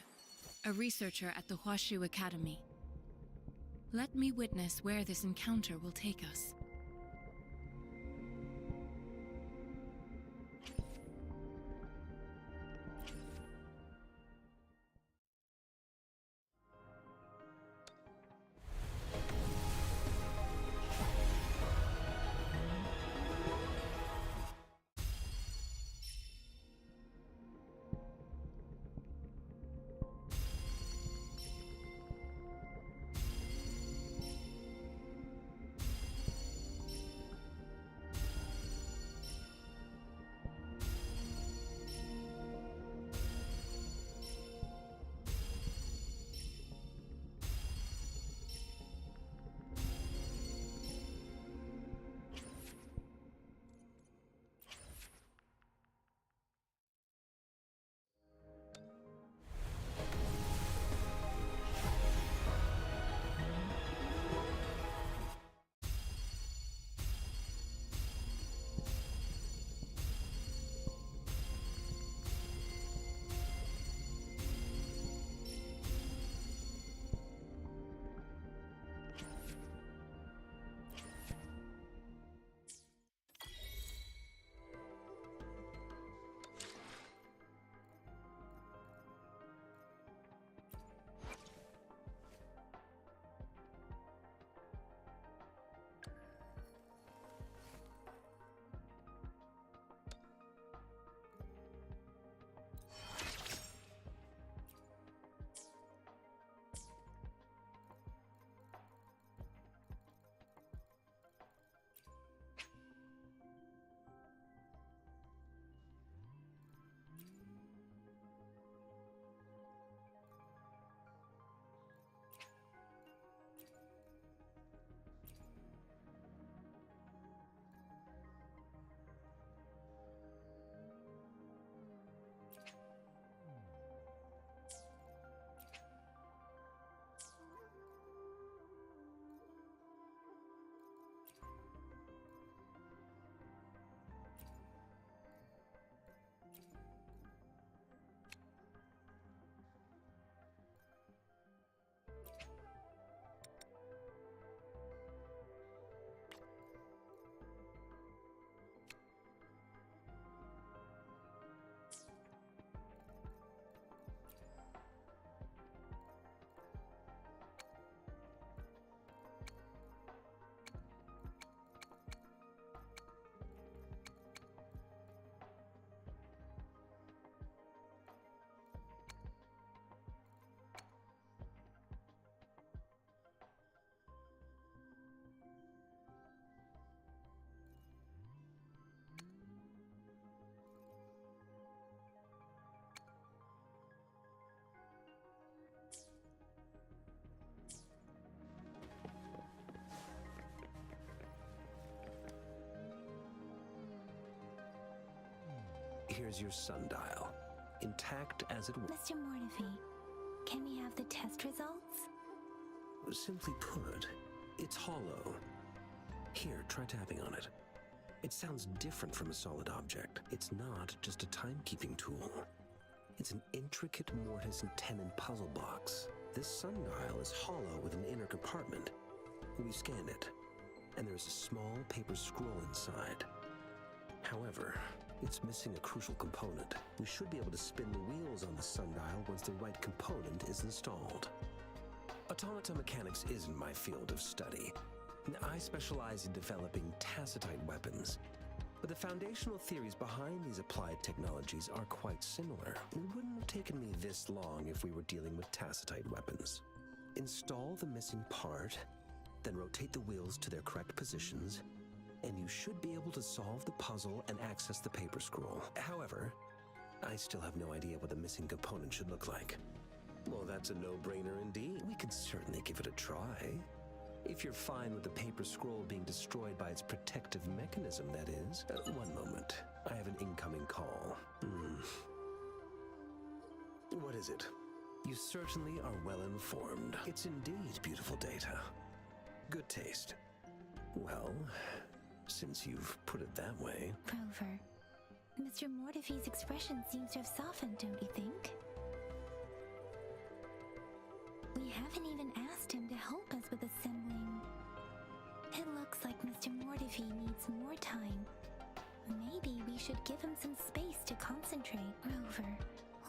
a researcher at the Huashu Academy. Let me witness where this encounter will take us. Here's your sundial, intact as it was. Mr. Mortefi, can we have the test results? Simply put, it's hollow. Here, try tapping on it. It sounds different from a solid object. It's not just a timekeeping tool. It's an intricate mortise and tenon puzzle box. This sundial is hollow with an inner compartment. We scanned it, and there's a small paper scroll inside. However, it's missing a crucial component. We should be able to spin the wheels on the sundial once the right component is installed. Automata mechanics isn't my field of study. I specialize in developing tacitite weapons, but the foundational theories behind these applied technologies are quite similar. It wouldn't have taken me this long if we were dealing with tacitite weapons. Install the missing part, then rotate the wheels to their correct positions, and you should be able to solve the puzzle and access the paper scroll. However, I still have no idea what the missing component should look like. Well, that's a no-brainer indeed. We could certainly give it a try. If you're fine with the paper scroll being destroyed by its protective mechanism, that is. One moment. I have an incoming call. What is it? You certainly are well informed. It's indeed beautiful data. Good taste. Well, since you've put it that way... Rover, Mr. Mortefi's expression seems to have softened, don't you think? We haven't even asked him to help us with assembling. It looks like Mr. Mortefi needs more time. Maybe we should give him some space to concentrate. Rover,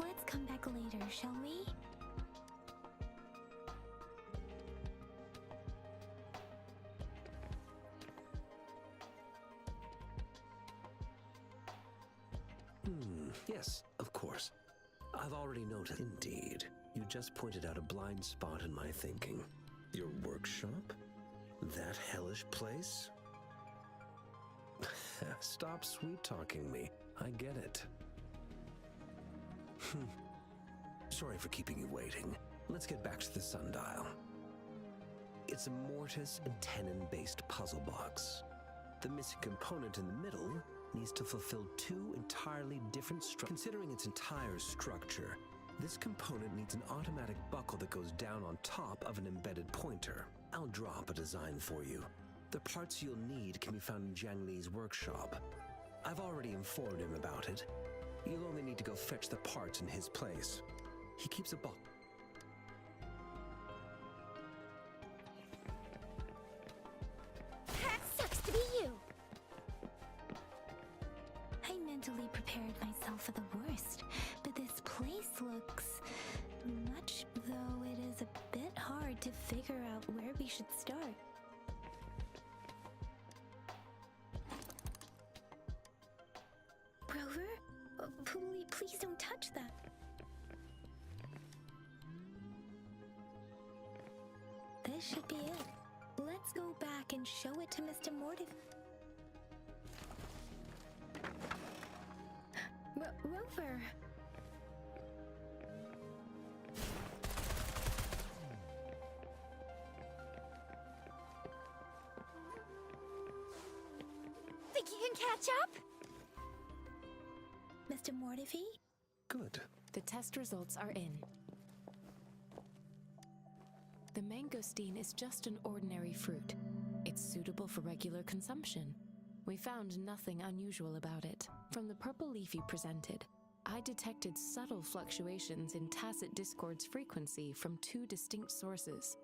let's come back later, shall we? Yes, of course. I've already noted. Indeed. You just pointed out a blind spot in my thinking. Your workshop? That hellish place? Stop sweet-talking me. I get it. Sorry for keeping you waiting. Let's get back to the sundial. It's a mortise and tenon-based puzzle box. The missing component in the middle needs to fulfill two entirely different structures. Considering its entire structure, this component needs an automatic buckle that goes down on top of an embedded pointer. I'll drop a design for you. The parts you'll need can be found in Jiang Li's workshop. I've already informed him about it. You'll only need to go fetch the parts in his place. He keeps a buckle. Sucks to be you! I mentally prepared myself for the worst, but this place looks... much though it is a bit hard to figure out where we should start. Rover? Please don't touch that. This should be it. Let's go back and show it to Mr. Mortefi. Rover! Think you can catch up? Mr. Mortefi? Good. The test results are in. The mangosteen is just an ordinary fruit. It's suitable for regular consumption. We found nothing unusual about it. From the purple leaf you presented, I detected subtle fluctuations in tacit discord's frequency from two distinct sources,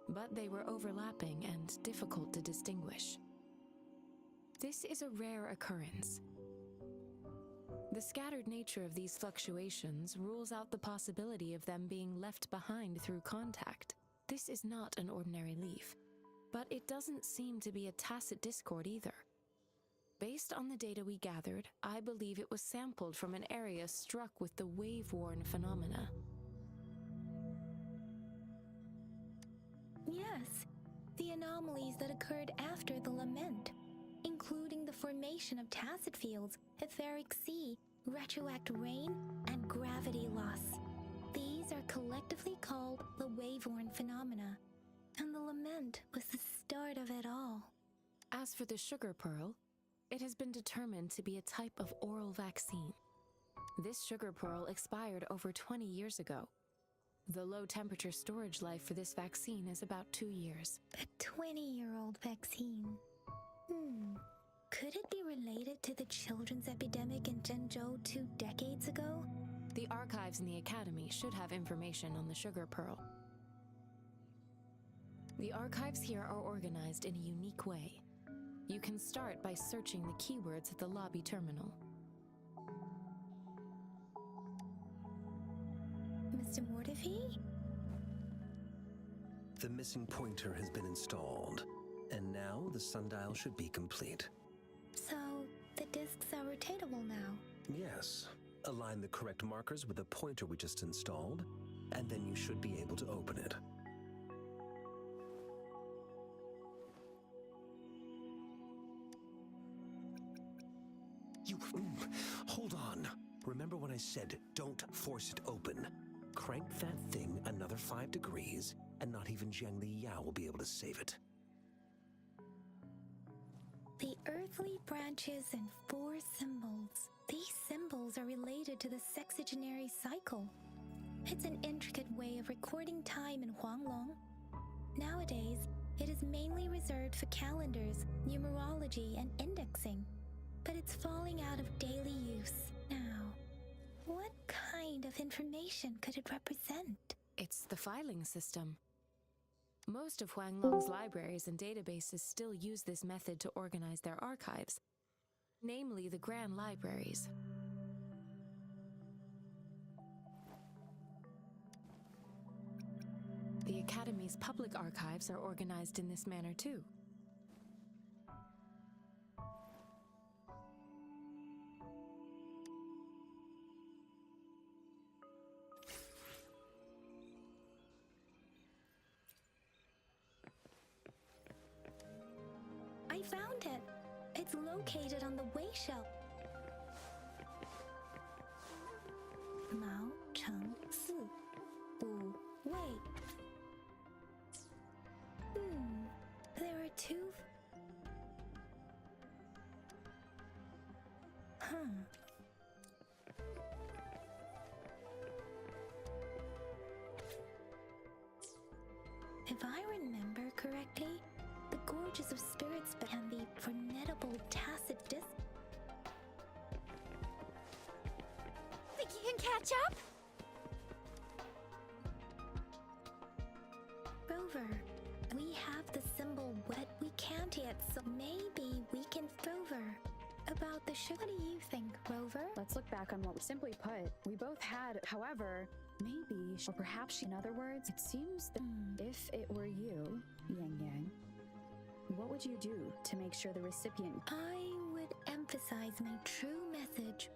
but they were overlapping and difficult to distinguish. This is a rare occurrence. The scattered nature of these fluctuations rules out the possibility of them being left behind through contact. This is not an ordinary leaf, but it doesn't seem to be a tacit discord either. Based on the data we gathered, I believe it was sampled from an area struck with the wave-worn phenomena. Yes, the anomalies that occurred after the lament, including the formation of tacit fields, etheric sea, retroact rain, and gravity loss. These are collectively called the wave-worn phenomena, and the lament was the start of it all. As for the sugar pearl, it has been determined to be a type of oral vaccine. This sugar pearl expired over 20 years ago. The low-temperature storage life for this vaccine is about 2 years. A 20-year-old vaccine. Could it be related to the children's epidemic in Zhengzhou 2 decades ago? The archives in the Academy should have information on the sugar pearl. The archives here are organized in a unique way. You can start by searching the keywords at the lobby terminal. Mr. Mortefi? The missing pointer has been installed, and now the sundial should be complete. So, the discs are rotatable now? Yes. Align the correct markers with the pointer we just installed, and then you should be able to open it. Hold on. Remember when I said don't force it open? Crank that thing another 5 degrees, and not even Jiang Li Yao will be able to save it. The earthly branches and 4 symbols. These symbols are related to the sexagenary cycle. It's an intricate way of recording time in Huanglong. Nowadays, it is mainly reserved for calendars, numerology, and indexing. But it's falling out of daily use now. What kind of information could it represent? It's the filing system. Most of Huanglong's libraries and databases still use this method to organize their archives, namely the Grand Libraries. The Academy's public archives are organized in this manner too. I found it. It's located on the way shelf. Mao Cheng Si Wu Wei. There are 2. If I remember correctly, the Gorges of Spirits and the formidable Tacit Disc. Think you can catch up? Rover, we have the symbol, but we can't yet, so maybe we can Rover. About the sugar, what do you think, Rover? Let's look back on what we simply put. We both had, however, maybe, or perhaps, in other words, it seems that if it were you, Yang Yang, what would you do to make sure the recipient... I would emphasize my true message.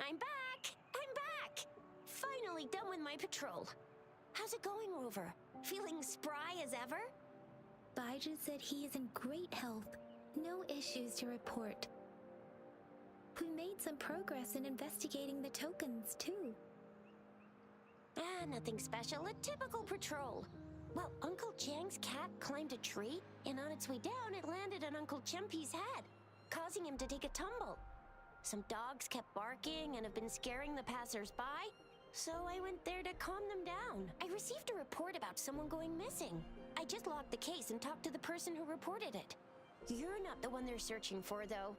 I'm back! I'm back! Finally done with my patrol. How's it going, Rover? Feeling spry as ever? Baiju said he is in great health. No issues to report. We made some progress in investigating the tokens, too. Nothing special. A typical patrol. Well, Uncle Jiang's cat climbed a tree, and on its way down, it landed on Uncle Chempi's head, causing him to take a tumble. Some dogs kept barking and have been scaring the passers-by, so I went there to calm them down. I received a report about someone going missing. I just logged the case and talked to the person who reported it. You're not the one they're searching for, though.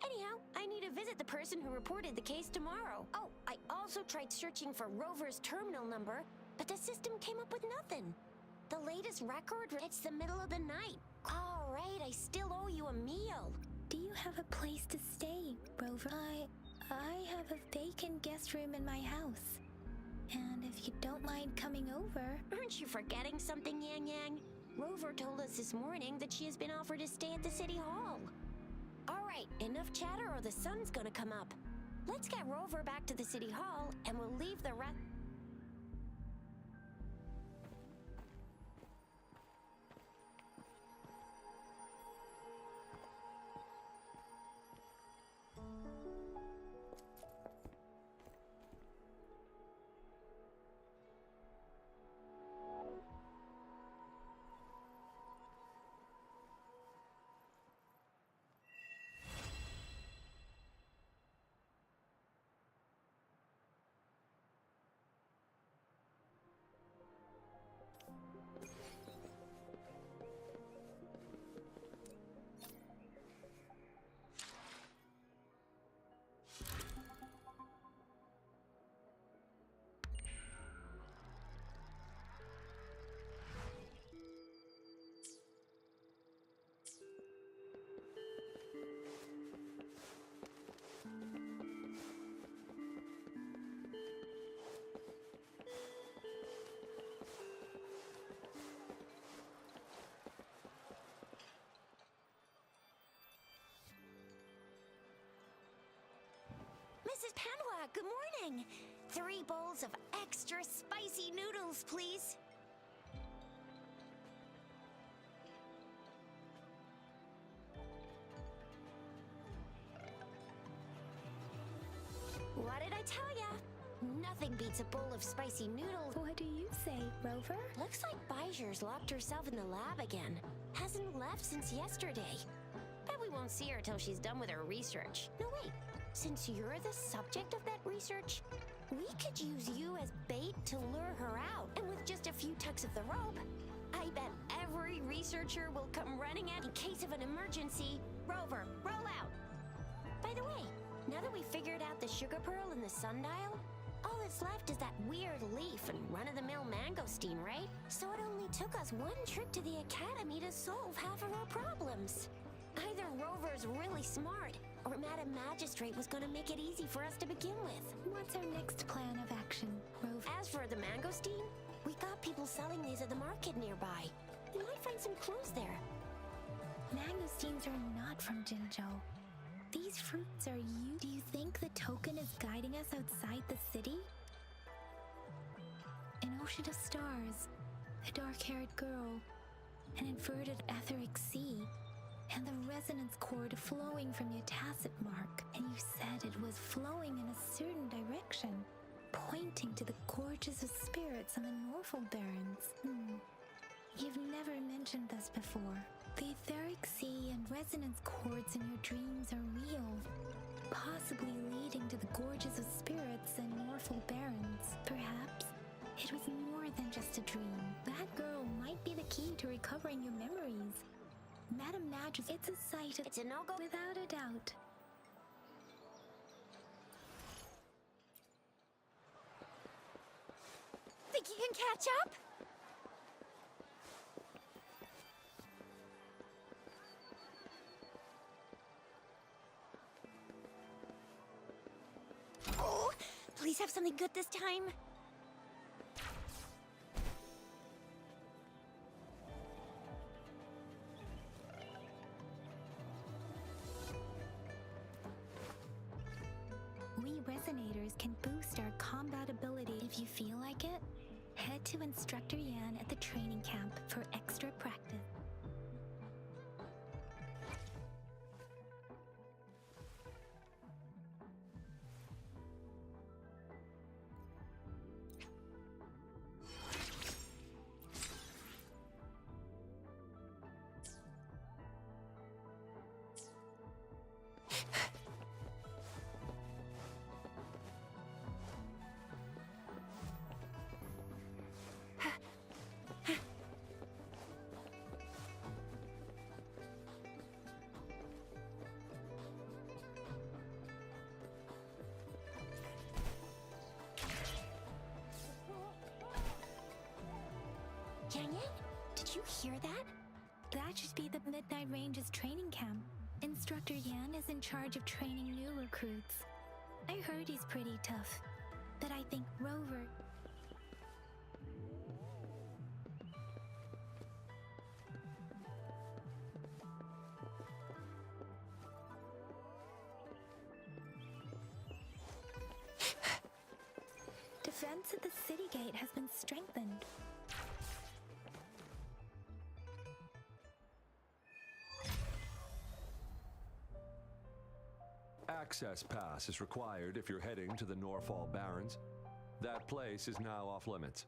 Anyhow, I need to visit the person who reported the case tomorrow. Oh, I also tried searching for Rover's terminal number, but the system came up with nothing. The latest record, it's the middle of the night. All right, I still owe you a meal. Do you have a place to stay, Rover? I have a vacant guest room in my house. And if you don't mind coming over... Aren't you forgetting something, Yang Yang? Rover told us this morning that she has been offered to stay at the City Hall. All right, enough chatter or the sun's gonna come up. Let's get Rover back to the City Hall, and we'll leave the rest... Mrs. Panhua, good morning. 3 bowls of extra spicy noodles, please. What did I tell ya? Nothing beats a bowl of spicy noodles. What do you say, Rover? Looks like Bijur's locked herself in the lab again. Hasn't left since yesterday. Bet we won't see her till she's done with her research. No, wait. Since you're the subject of that research, we could use you as bait to lure her out. And with just a few tugs of the rope, I bet every researcher will come running out in case of an emergency. Rover, roll out! By the way, now that we figured out the sugar pearl and the sundial, all that's left is that weird leaf and run-of-the-mill mangosteen, right? So it only took us 1 trip to the academy to solve half of our problems. Either Rover's really smart, or Madam Magistrate was gonna make it easy for us to begin with. What's our next plan of action, Rover? As for the mangosteen, we got people selling these at the market nearby. We might find some clues there. Mangosteens are not from Jinzhou. These fruits are you. Do you think the token is guiding us outside the city? An ocean of stars, a dark-haired girl, an inverted etheric sea, and the resonance cord flowing from your tacit mark. And you said it was flowing in a certain direction, pointing to the gorges of spirits on the Norfolk Barrens. You've never mentioned this before. The etheric sea and resonance cords in your dreams are real, possibly leading to the gorges of spirits and Norfolk Barrens. Perhaps it was more than just a dream. That girl might be the key to recovering your memories. Madam Magistrate, it's a sight. It's a no-go. Without a doubt. Think you can catch up? Oh, please have something good this time. We resonators can boost our combat ability. If you feel like it, head to Instructor Yan at the training camp for extra practice. Yang Yang, did you hear that? That should be the Midnight Ranges training camp. Instructor Yan is in charge of training new recruits. I heard he's pretty tough, but I think Rover. Defense at the city gate has been strengthened. Access pass is required if you're heading to the Norfall Barrens. That place is now off limits.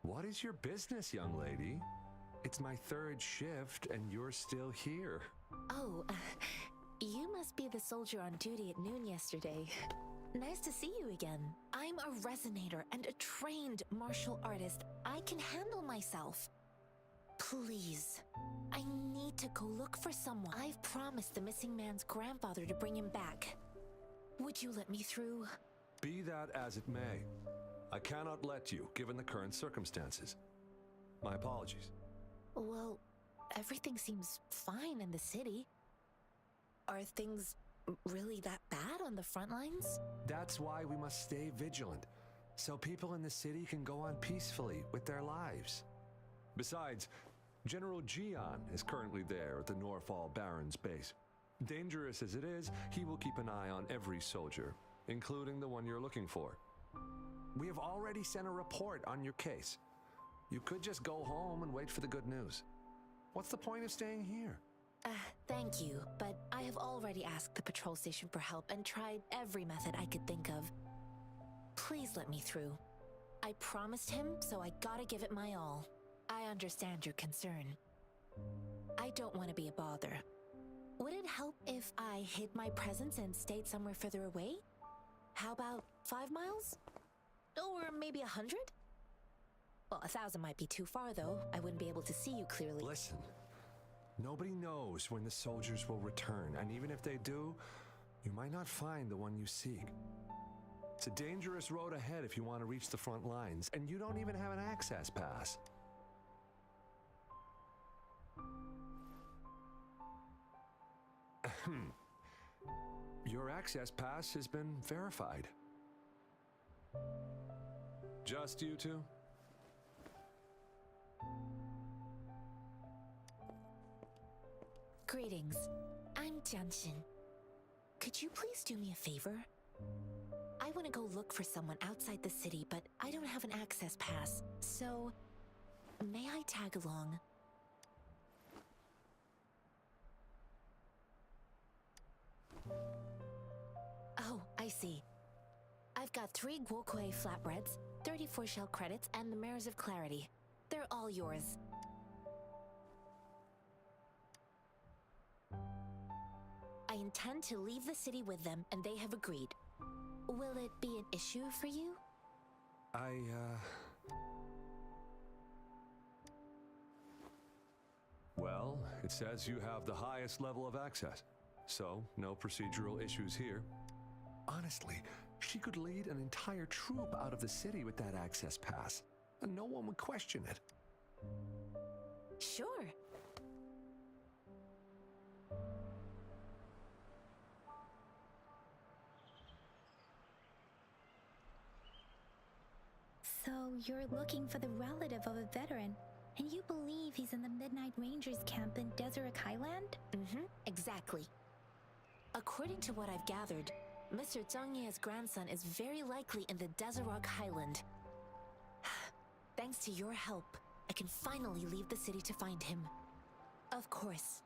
What is your business, young lady? It's my third shift and you're still here. Oh, you must be the soldier on duty at noon yesterday. Nice to see you again. I'm a resonator and a trained martial artist. I can handle myself. Please, I need to go look for someone. I've promised the missing man's grandfather to bring him back. Would you let me through? Be that as it may, I cannot let you, given the current circumstances. My apologies. Well, everything seems fine in the city. Are things really that bad on the front lines? That's why we must stay vigilant, so people in the city can go on peacefully with their lives. Besides, General Gian is currently there at the Norfall Barrens base. Dangerous as it is, he will keep an eye on every soldier, including the one you're looking for. We have already sent a report on your case. You could just go home and wait for the good news. What's the point of staying here? Thank you, but I have already asked the patrol station for help and tried every method I could think of. Please let me through. I promised him, so I gotta give it my all. I understand your concern. I don't want to be a bother. Would it help if I hid my presence and stayed somewhere further away? How about 5 miles? Or maybe 100? Well, 1,000 might be too far, though. I wouldn't be able to see you clearly. Listen, nobody knows when the soldiers will return, and even if they do, you might not find the one you seek. It's a dangerous road ahead if you want to reach the front lines, and you don't even have an access pass. Your access pass has been verified. Just you two? Greetings. I'm Jianshin. Could you please do me a favor? I want to go look for someone outside the city, but I don't have an access pass, so may I tag along? Oh, I see. I've got 3 Guokui flatbreads, 34 shell credits, and the Mares of Clarity. They're all yours. I intend to leave the city with them, and they have agreed. Will it be an issue for you? Well, it says you have the highest level of access, so no procedural issues here. Honestly, she could lead an entire troop out of the city with that access pass, and no one would question it. Sure. So you're looking for the relative of a veteran, and you believe he's in the Midnight Rangers camp in Deseret Highland? Exactly. According to what I've gathered, Mr. Zhang Ye's grandson is very likely in the Deseret Highland. Thanks to your help, I can finally leave the city to find him. Of course.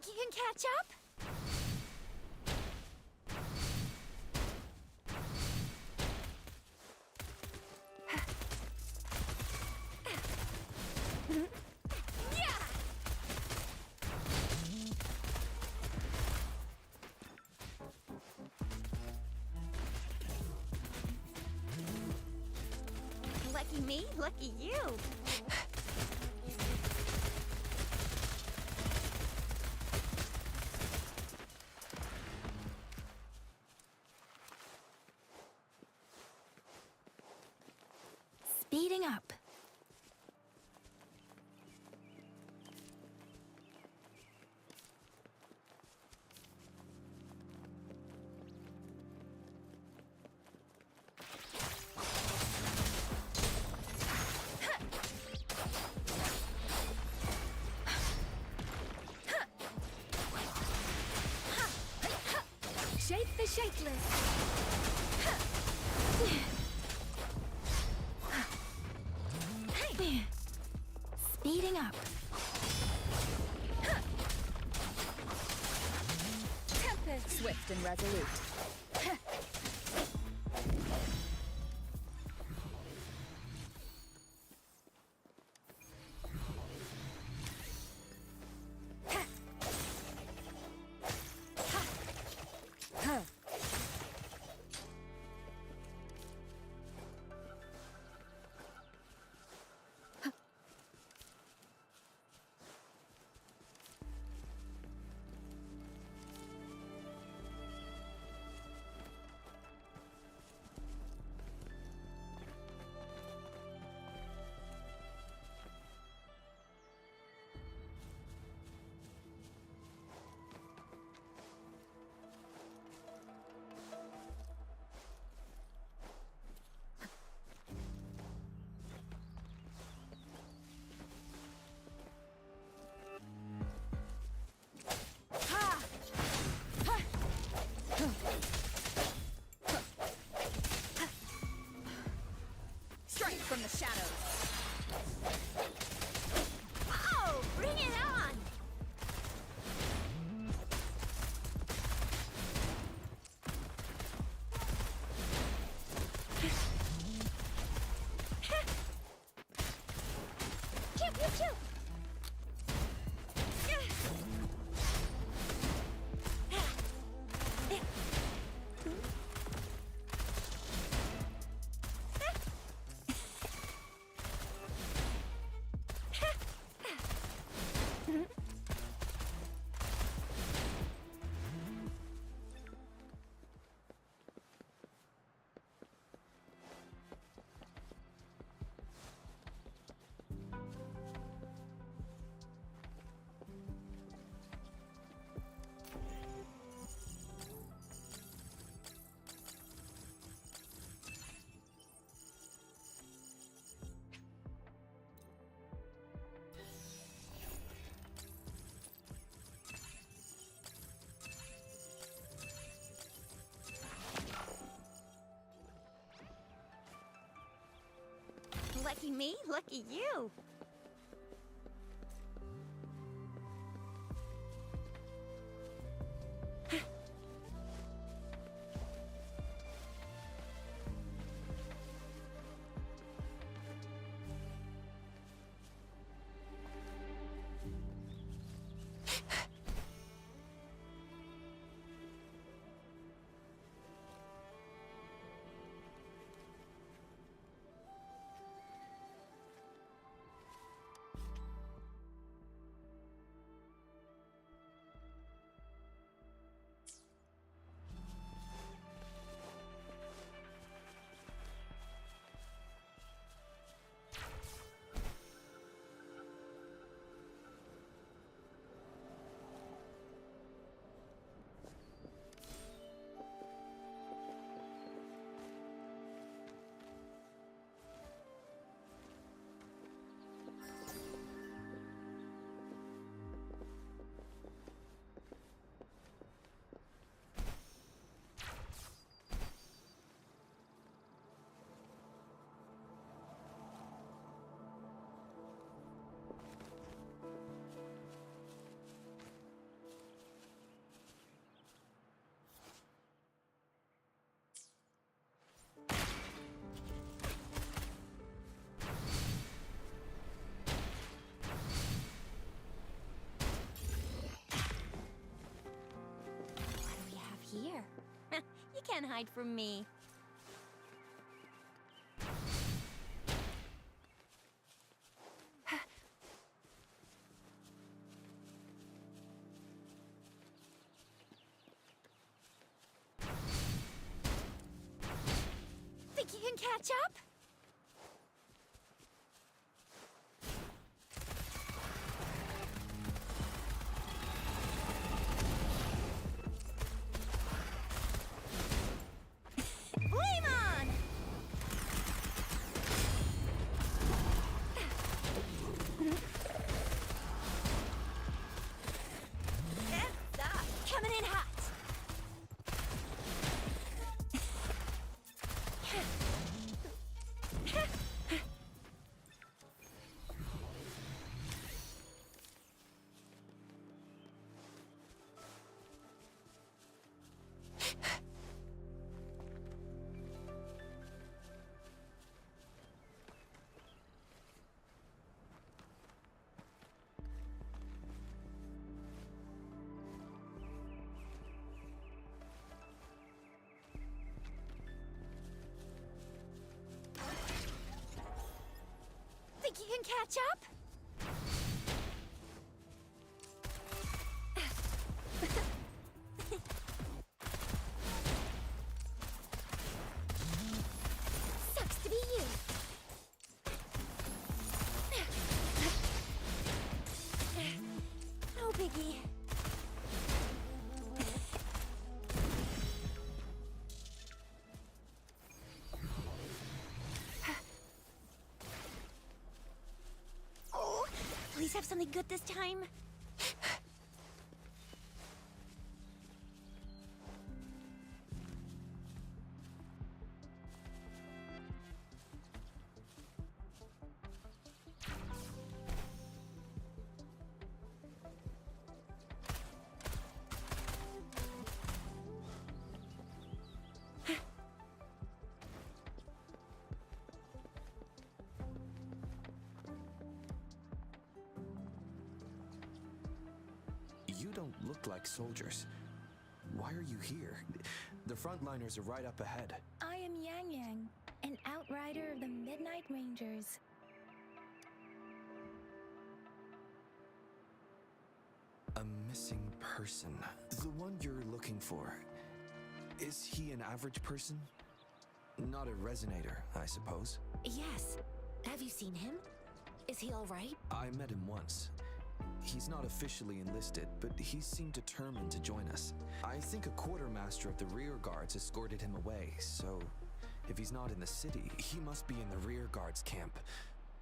Think you can catch up? Lucky me, lucky you. Speeding up. Shake the shapeless. Speeding up. Tempest. Swift and resolute. Strike from the shadows. Oh, bring it on! Pew, pew, pew! Lucky me, lucky you. can't hide from me. Think you can catch up? Flame on! Coming in hot! Think you can catch up? Sucks to be you. No biggie. Oh, please have something good this time. You don't look like soldiers. Why are you here? The frontliners are right up ahead. I am Yang Yang, an outrider of the Midnight Rangers. A missing person. The one you're looking for. Is he an average person? Not a resonator, I suppose. Yes. Have you seen him? Is he all right? I met him once. He's not officially enlisted, but he seemed determined to join us. I think a quartermaster of the rear guards escorted him away, so if he's not in the city, he must be in the rear guards camp.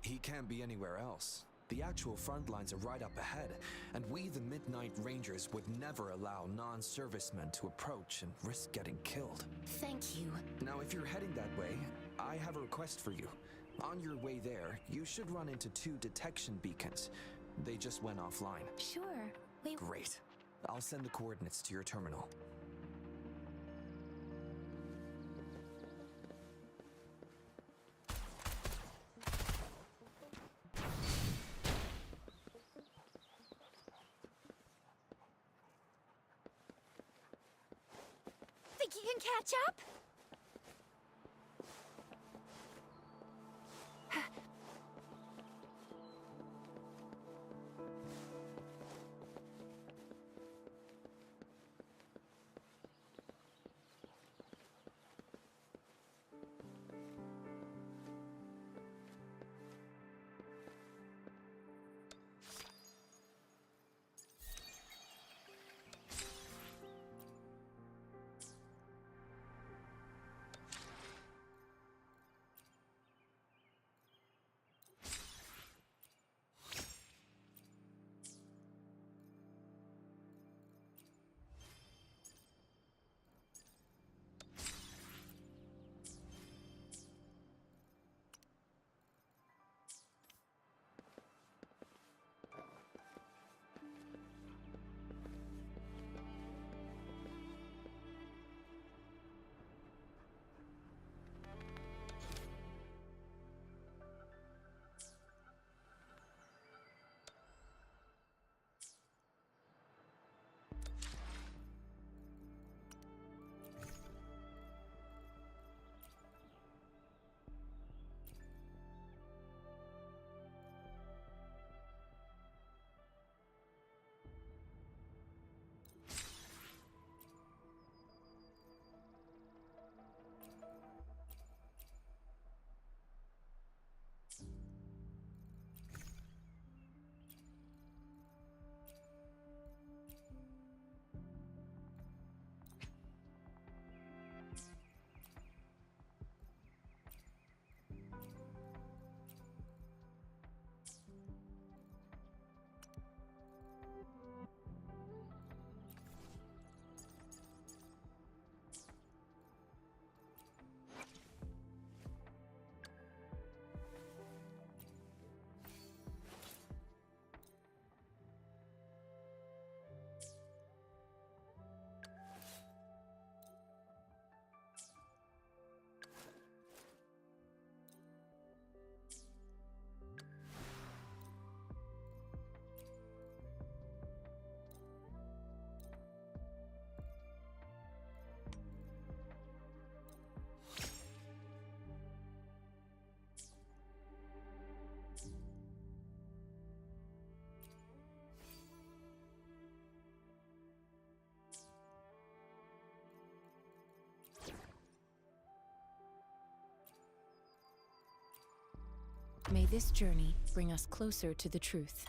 He can't be anywhere else. The actual front lines are right up ahead, and we, the Midnight Rangers, would never allow non-servicemen to approach and risk getting killed. Thank you. Now, if you're heading that way, I have a request for you. On your way there, you should run into 2 detection beacons. They just went offline. Sure. Wait. Great. I'll send the coordinates to your terminal. Think you can catch up? May this journey bring us closer to the truth.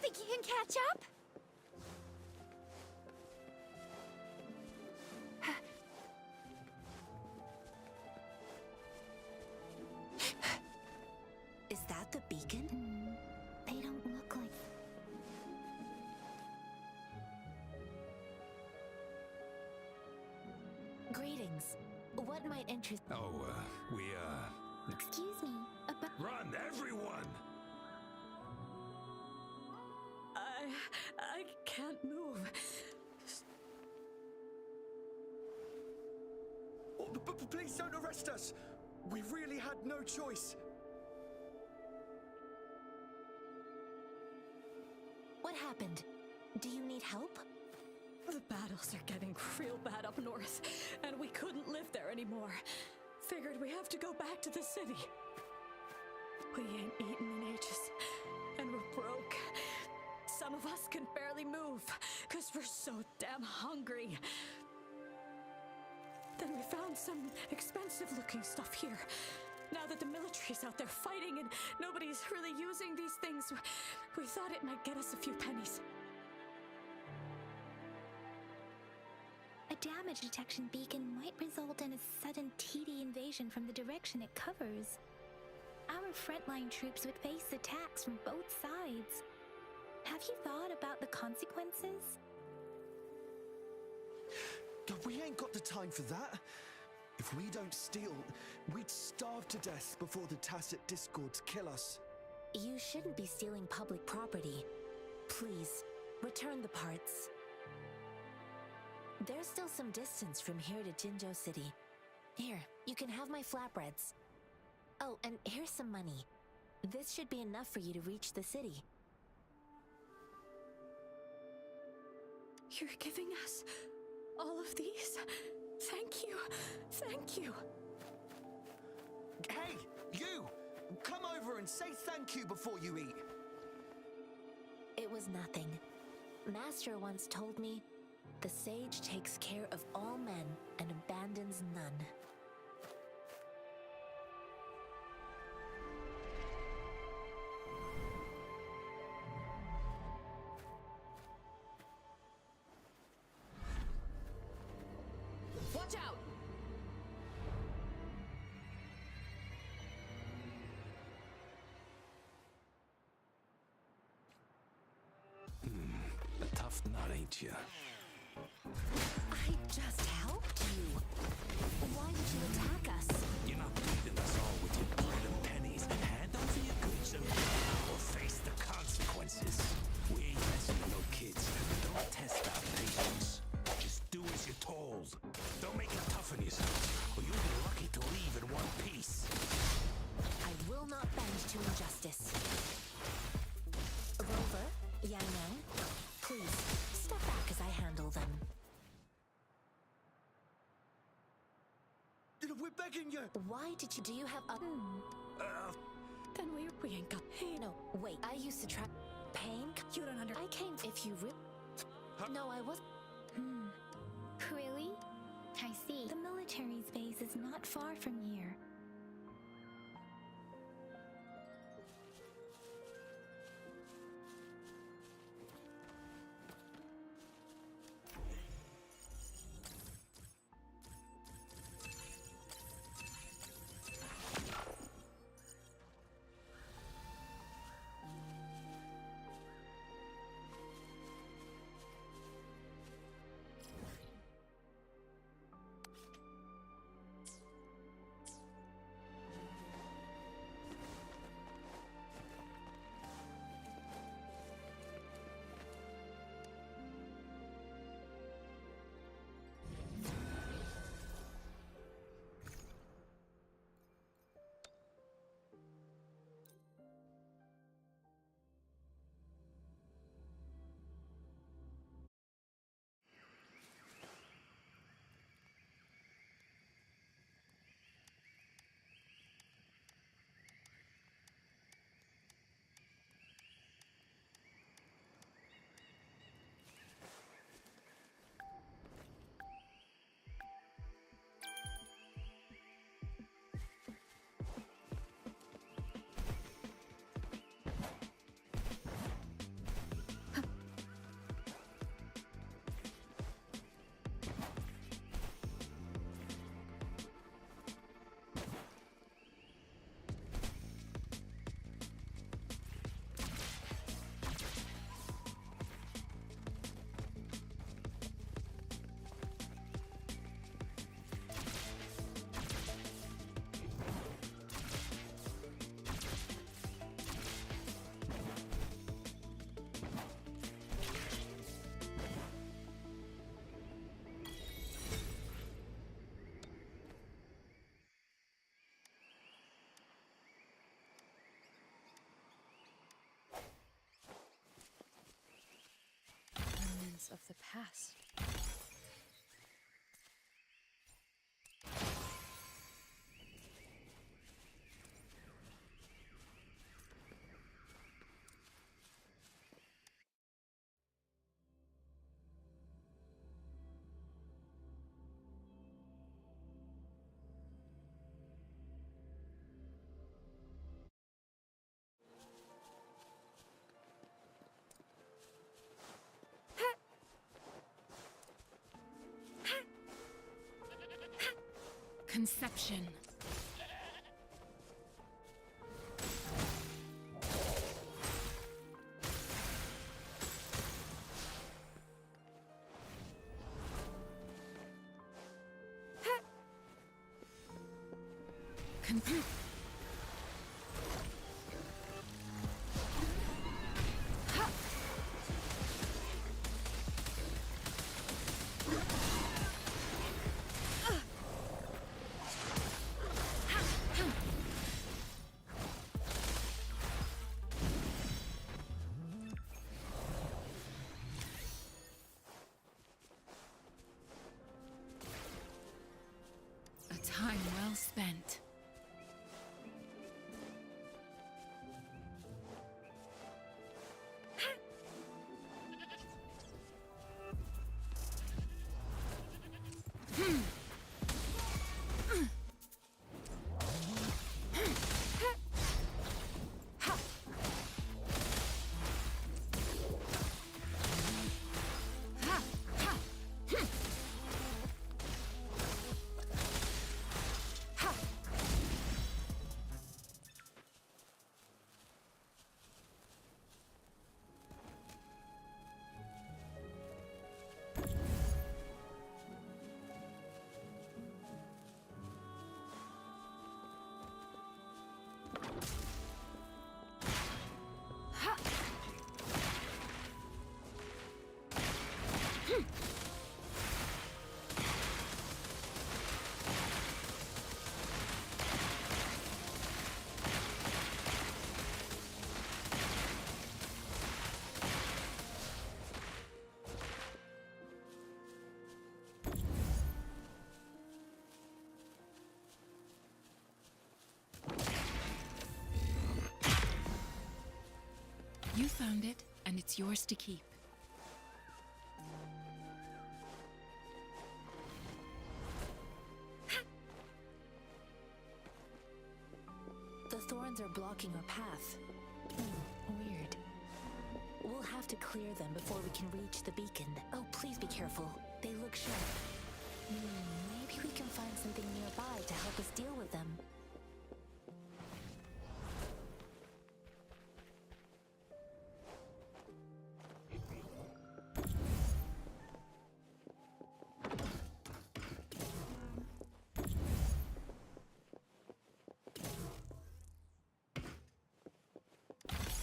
Think you can catch up? Is that the beacon? They don't look like... Greetings. What might interest... Oh, Excuse me, about... Run, everyone! I can't move. Please don't arrest us! We really had no choice. What happened? Do you need help? The battles are getting real bad up north, and we couldn't live there anymore. Figured we have to go back to the city. We ain't eaten in ages, and we're broke. Some of us can barely move, because we're so damn hungry. Then we found some expensive-looking stuff here. Now that the military's out there fighting and nobody's really using these things, we thought it might get us a few pennies. A damage detection beacon might result in a sudden TD invasion from the direction it covers. Our frontline troops would face attacks from both sides. Have you thought about the consequences? We ain't got the time for that. If we don't steal, we'd starve to death before the Tacit Discords kill us. You shouldn't be stealing public property. Please, return the parts. There's still some distance from here to Jinzhou City. Here, you can have my flatbreads. Oh, and here's some money. This should be enough for you to reach the city. You're giving us all of these? Thank you. Thank you. Hey, you! Come over and say thank you before you eat. It was nothing. Master once told me, the sage takes care of all men and abandons none. Watch out! A tough nut, ain't you? I just helped you. Why did you attack us? You're not bleeding us all with your blood and pennies. Hand over your goods and or face the consequences. We ain't messing with no kids. Don't test our patience. Just do as you're told. Don't make it tough on yourself, or you'll be lucky to leave in one piece. I will not bend to injustice. Rover, Yang Yang, please, step back as I handle them. We're begging you! Why did you... Do you have a... Then we ain't got... Hey, No, wait, I used to track... Pain? you don't under... I came... If you No, I was... Really? I see. The military's base is not far from here. remnants of the past. Conception. Con- A time well spent. You found it, and it's yours to keep. The thorns are blocking our path. Weird. We'll have to clear them before we can reach the beacon. Oh, please be careful. They look sharp. Maybe we can find something nearby to help us deal with them.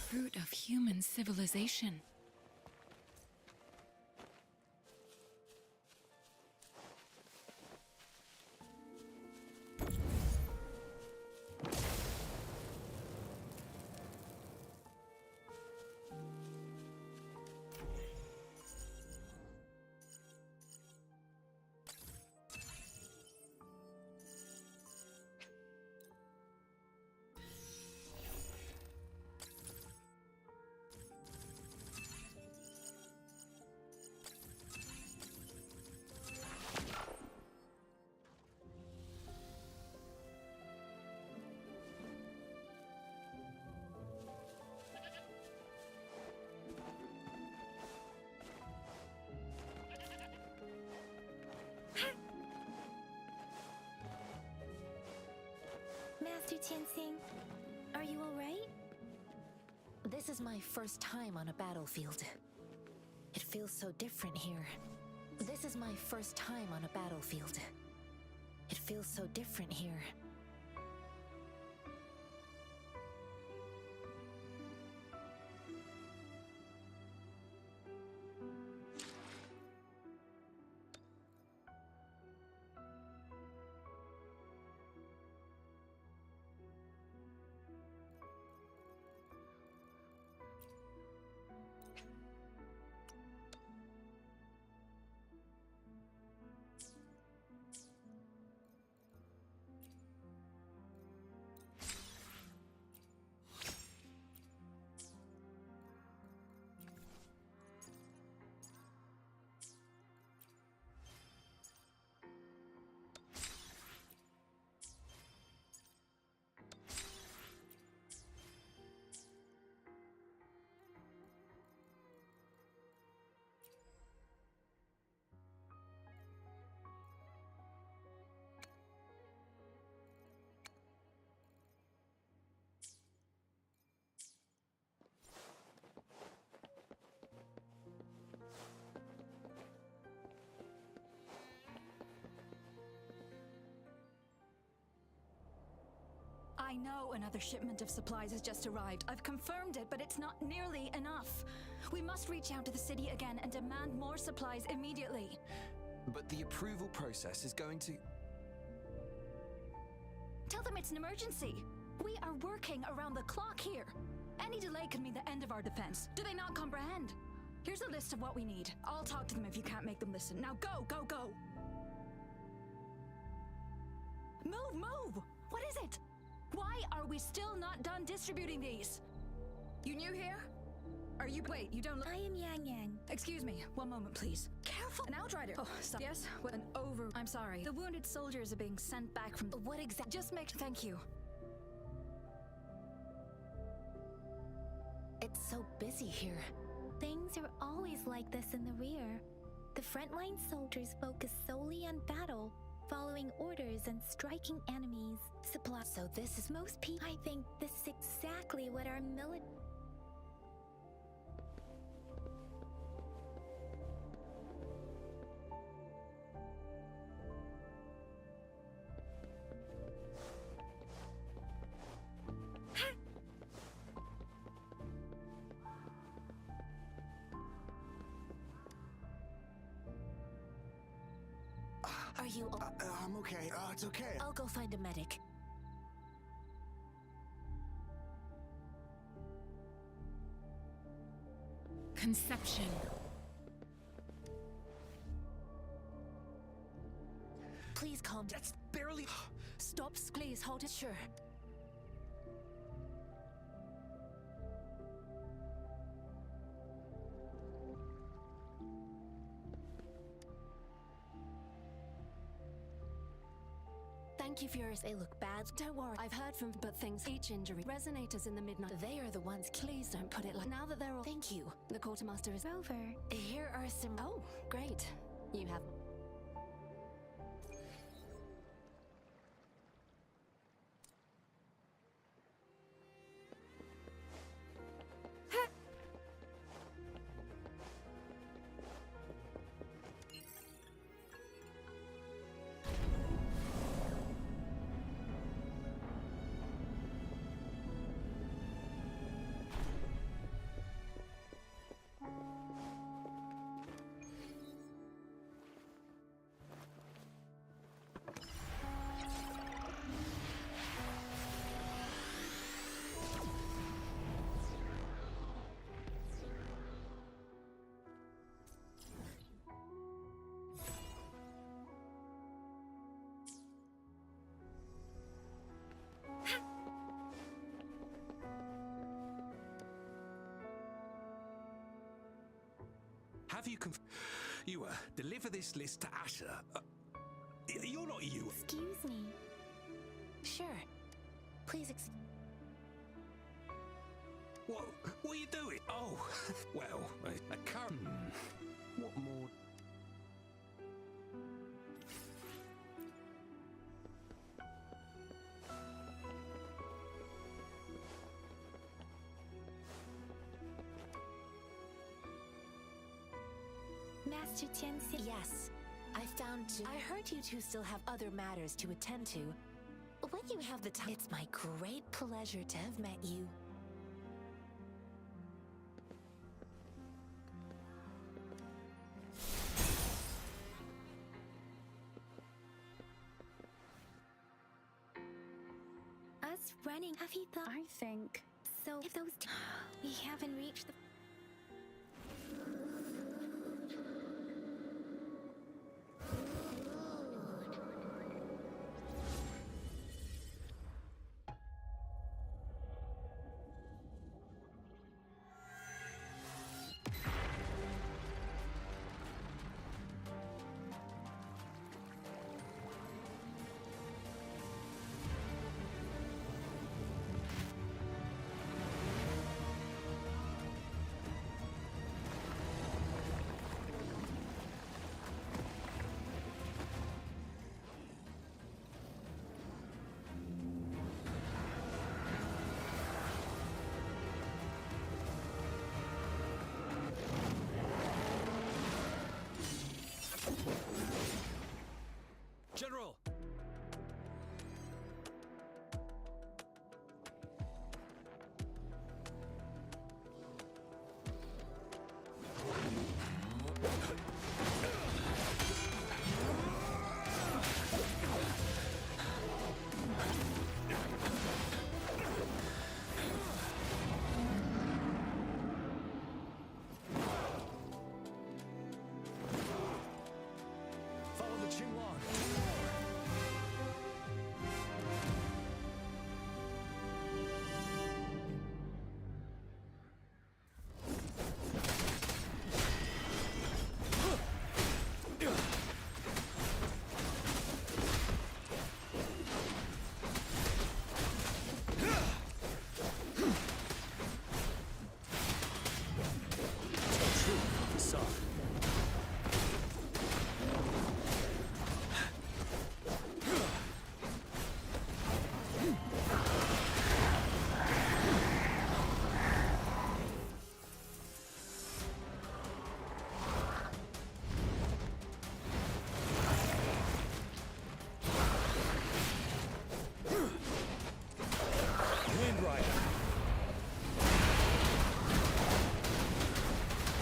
Fruit of human civilization. Master Tianxing, are you alright? This is my first time on a battlefield. It feels so different here. This is my first time on a battlefield. It feels so different here. I know another shipment of supplies has just arrived. I've confirmed it, but it's not nearly enough. We must reach out to the city again and demand more supplies immediately. But the approval process is going to... Tell them it's an emergency. We are working around the clock here. Any delay could mean the end of our defense. Do they not comprehend? Here's a list of what we need. I'll talk to them if you can't make them listen. Now go, go, go! Move, move! What is it? Why are we still not done distributing these? You new here? Are you— wait, you don't look— I am Yang Yang. Excuse me, one moment please. Careful! An outrider! Oh, stop. Yes? Well, I'm sorry. The wounded soldiers are being sent back from— what exactly— just make— thank you. It's so busy here. Things are always like this in the rear. The frontline soldiers focus solely on battle, following orders and striking enemies. Supply. So this is— Most people— I think this is exactly what our military— Are you— I'm okay. It's okay. I'll go find a medic. Conception. Please calm— That's barely... Stop, please, hold it. Sure. Thank you for yours. They look bad. Don't worry. I've heard from— but things— each injury— resonators in the midnight. They are the ones— please don't put it like— now that they're all— thank you. The quartermaster is— Rover. Here are some— oh, great. You have— Have you you deliver this list to Asher? You're not you. Excuse me. Sure. Please What are you doing? Oh, well, I can't. What more? Master Tianxi. Yes. I found— I heard you two still have other matters to attend to. When you have the time— it's my great pleasure to have met you. Us running— have you thought— I think so if those— we haven't reached the—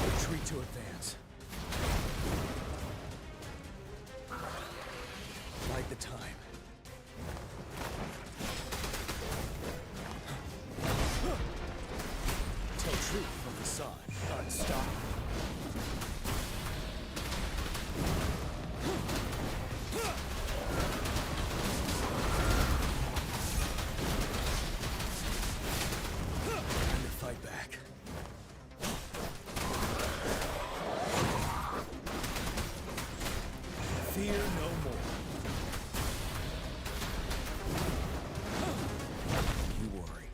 Retreat to advance. Bide the time. Tell truth from facade. Unstoppable. Time to fight back. Fear no more. You worry.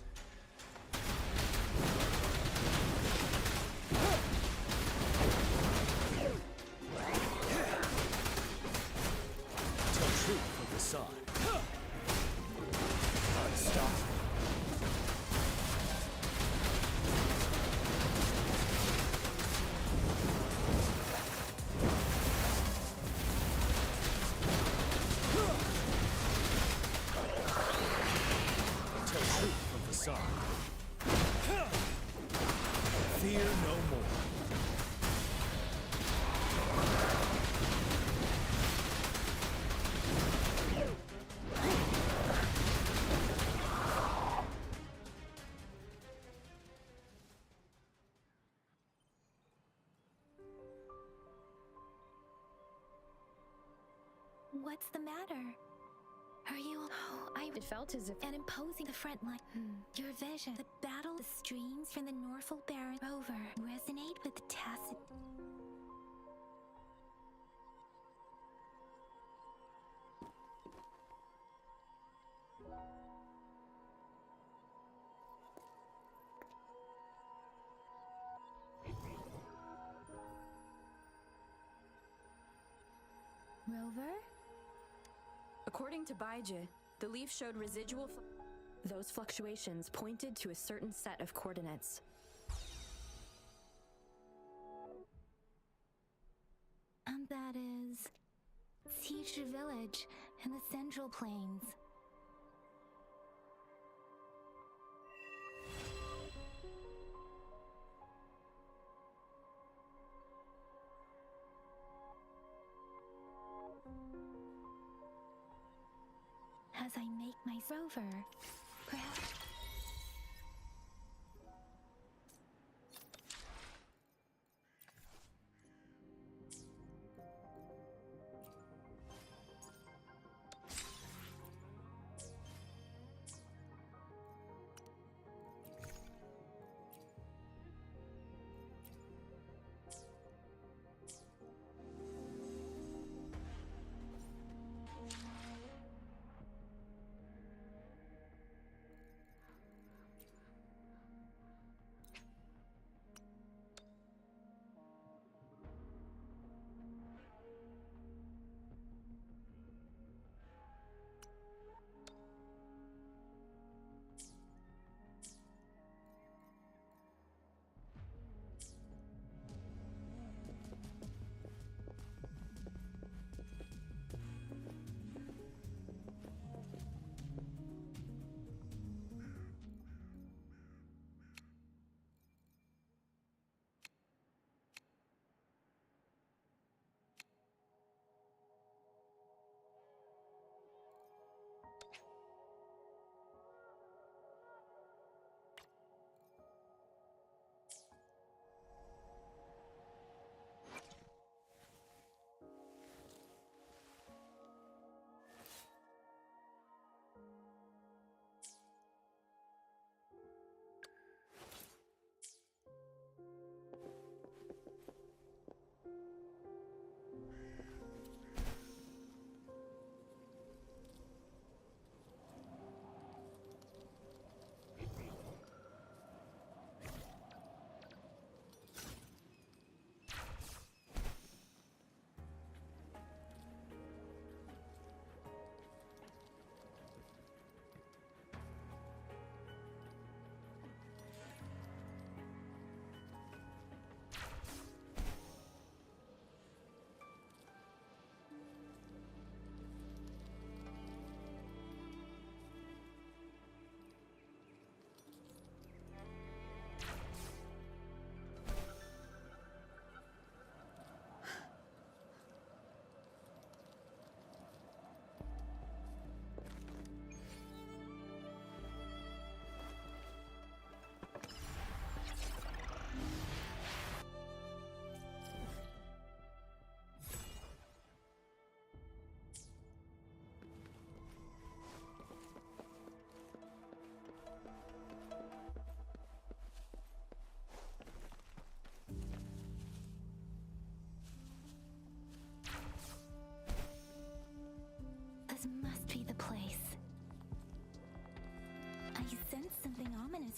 Tell truth from facade. Unstoppable. Tell truth from facade. Fear no more. What's the matter? Are you? Oh, It felt as if and imposing the front line. Your vision, the battle, the streams from the Norfolk Baron Rover resonate with the tacit. Rover? According to Baije, the leaf showed residual. Those fluctuations pointed to a certain set of coordinates. And that is Siege Village in the Central Plains. As I make my rover, perhaps.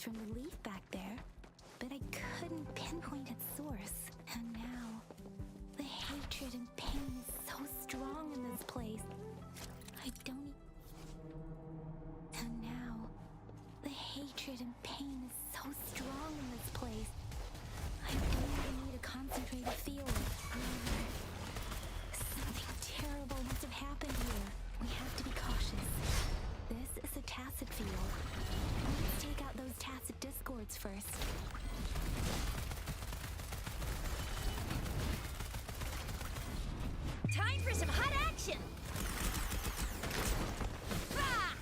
from the leaf back there, but I couldn't pinpoint its source. And now, the hatred and pain is so strong in this place. I don't. And now, the hatred and pain is so strong in this place. I don't even need a concentrated field. Something terrible must have happened here. We have to be cautious. This is a tacit field. Let's take out those tacit discords first. Time for some hot action! Ah!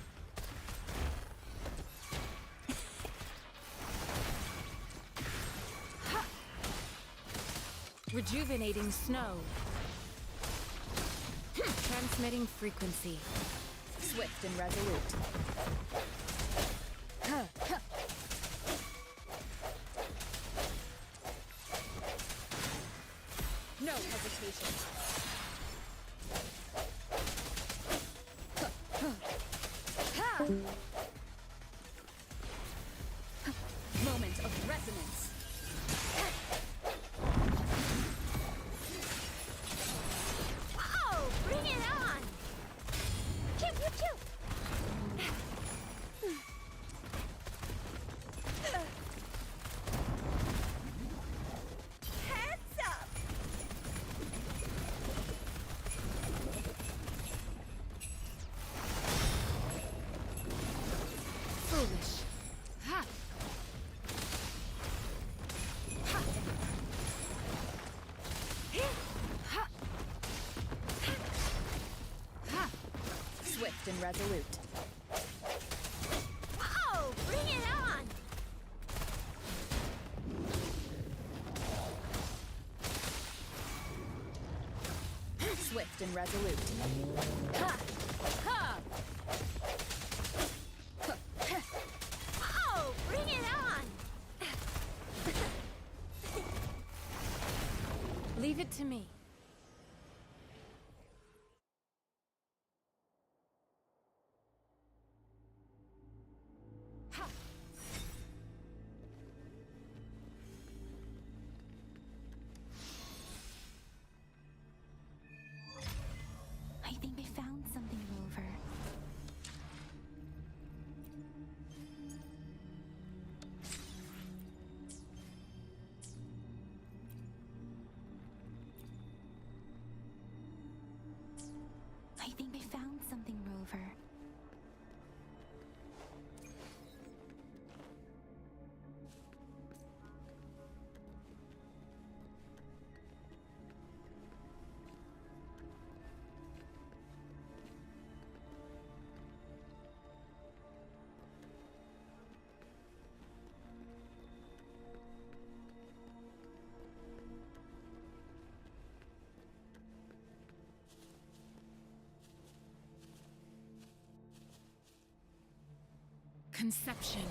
Rejuvenating snow. Transmitting frequency. Swift and resolute. No hesitation. Moment of resonance. Oh, bring it on! Choo, choo, choo! Heads up! Foolish. Ha! Ha! Ha! Ha! Swift and resolute. Oh, bring it on! Swift and resolute. Ha! Ha! Oh, bring it on! Leave it to me. I think I found something, Rover. I think I found something, Rover. Conception.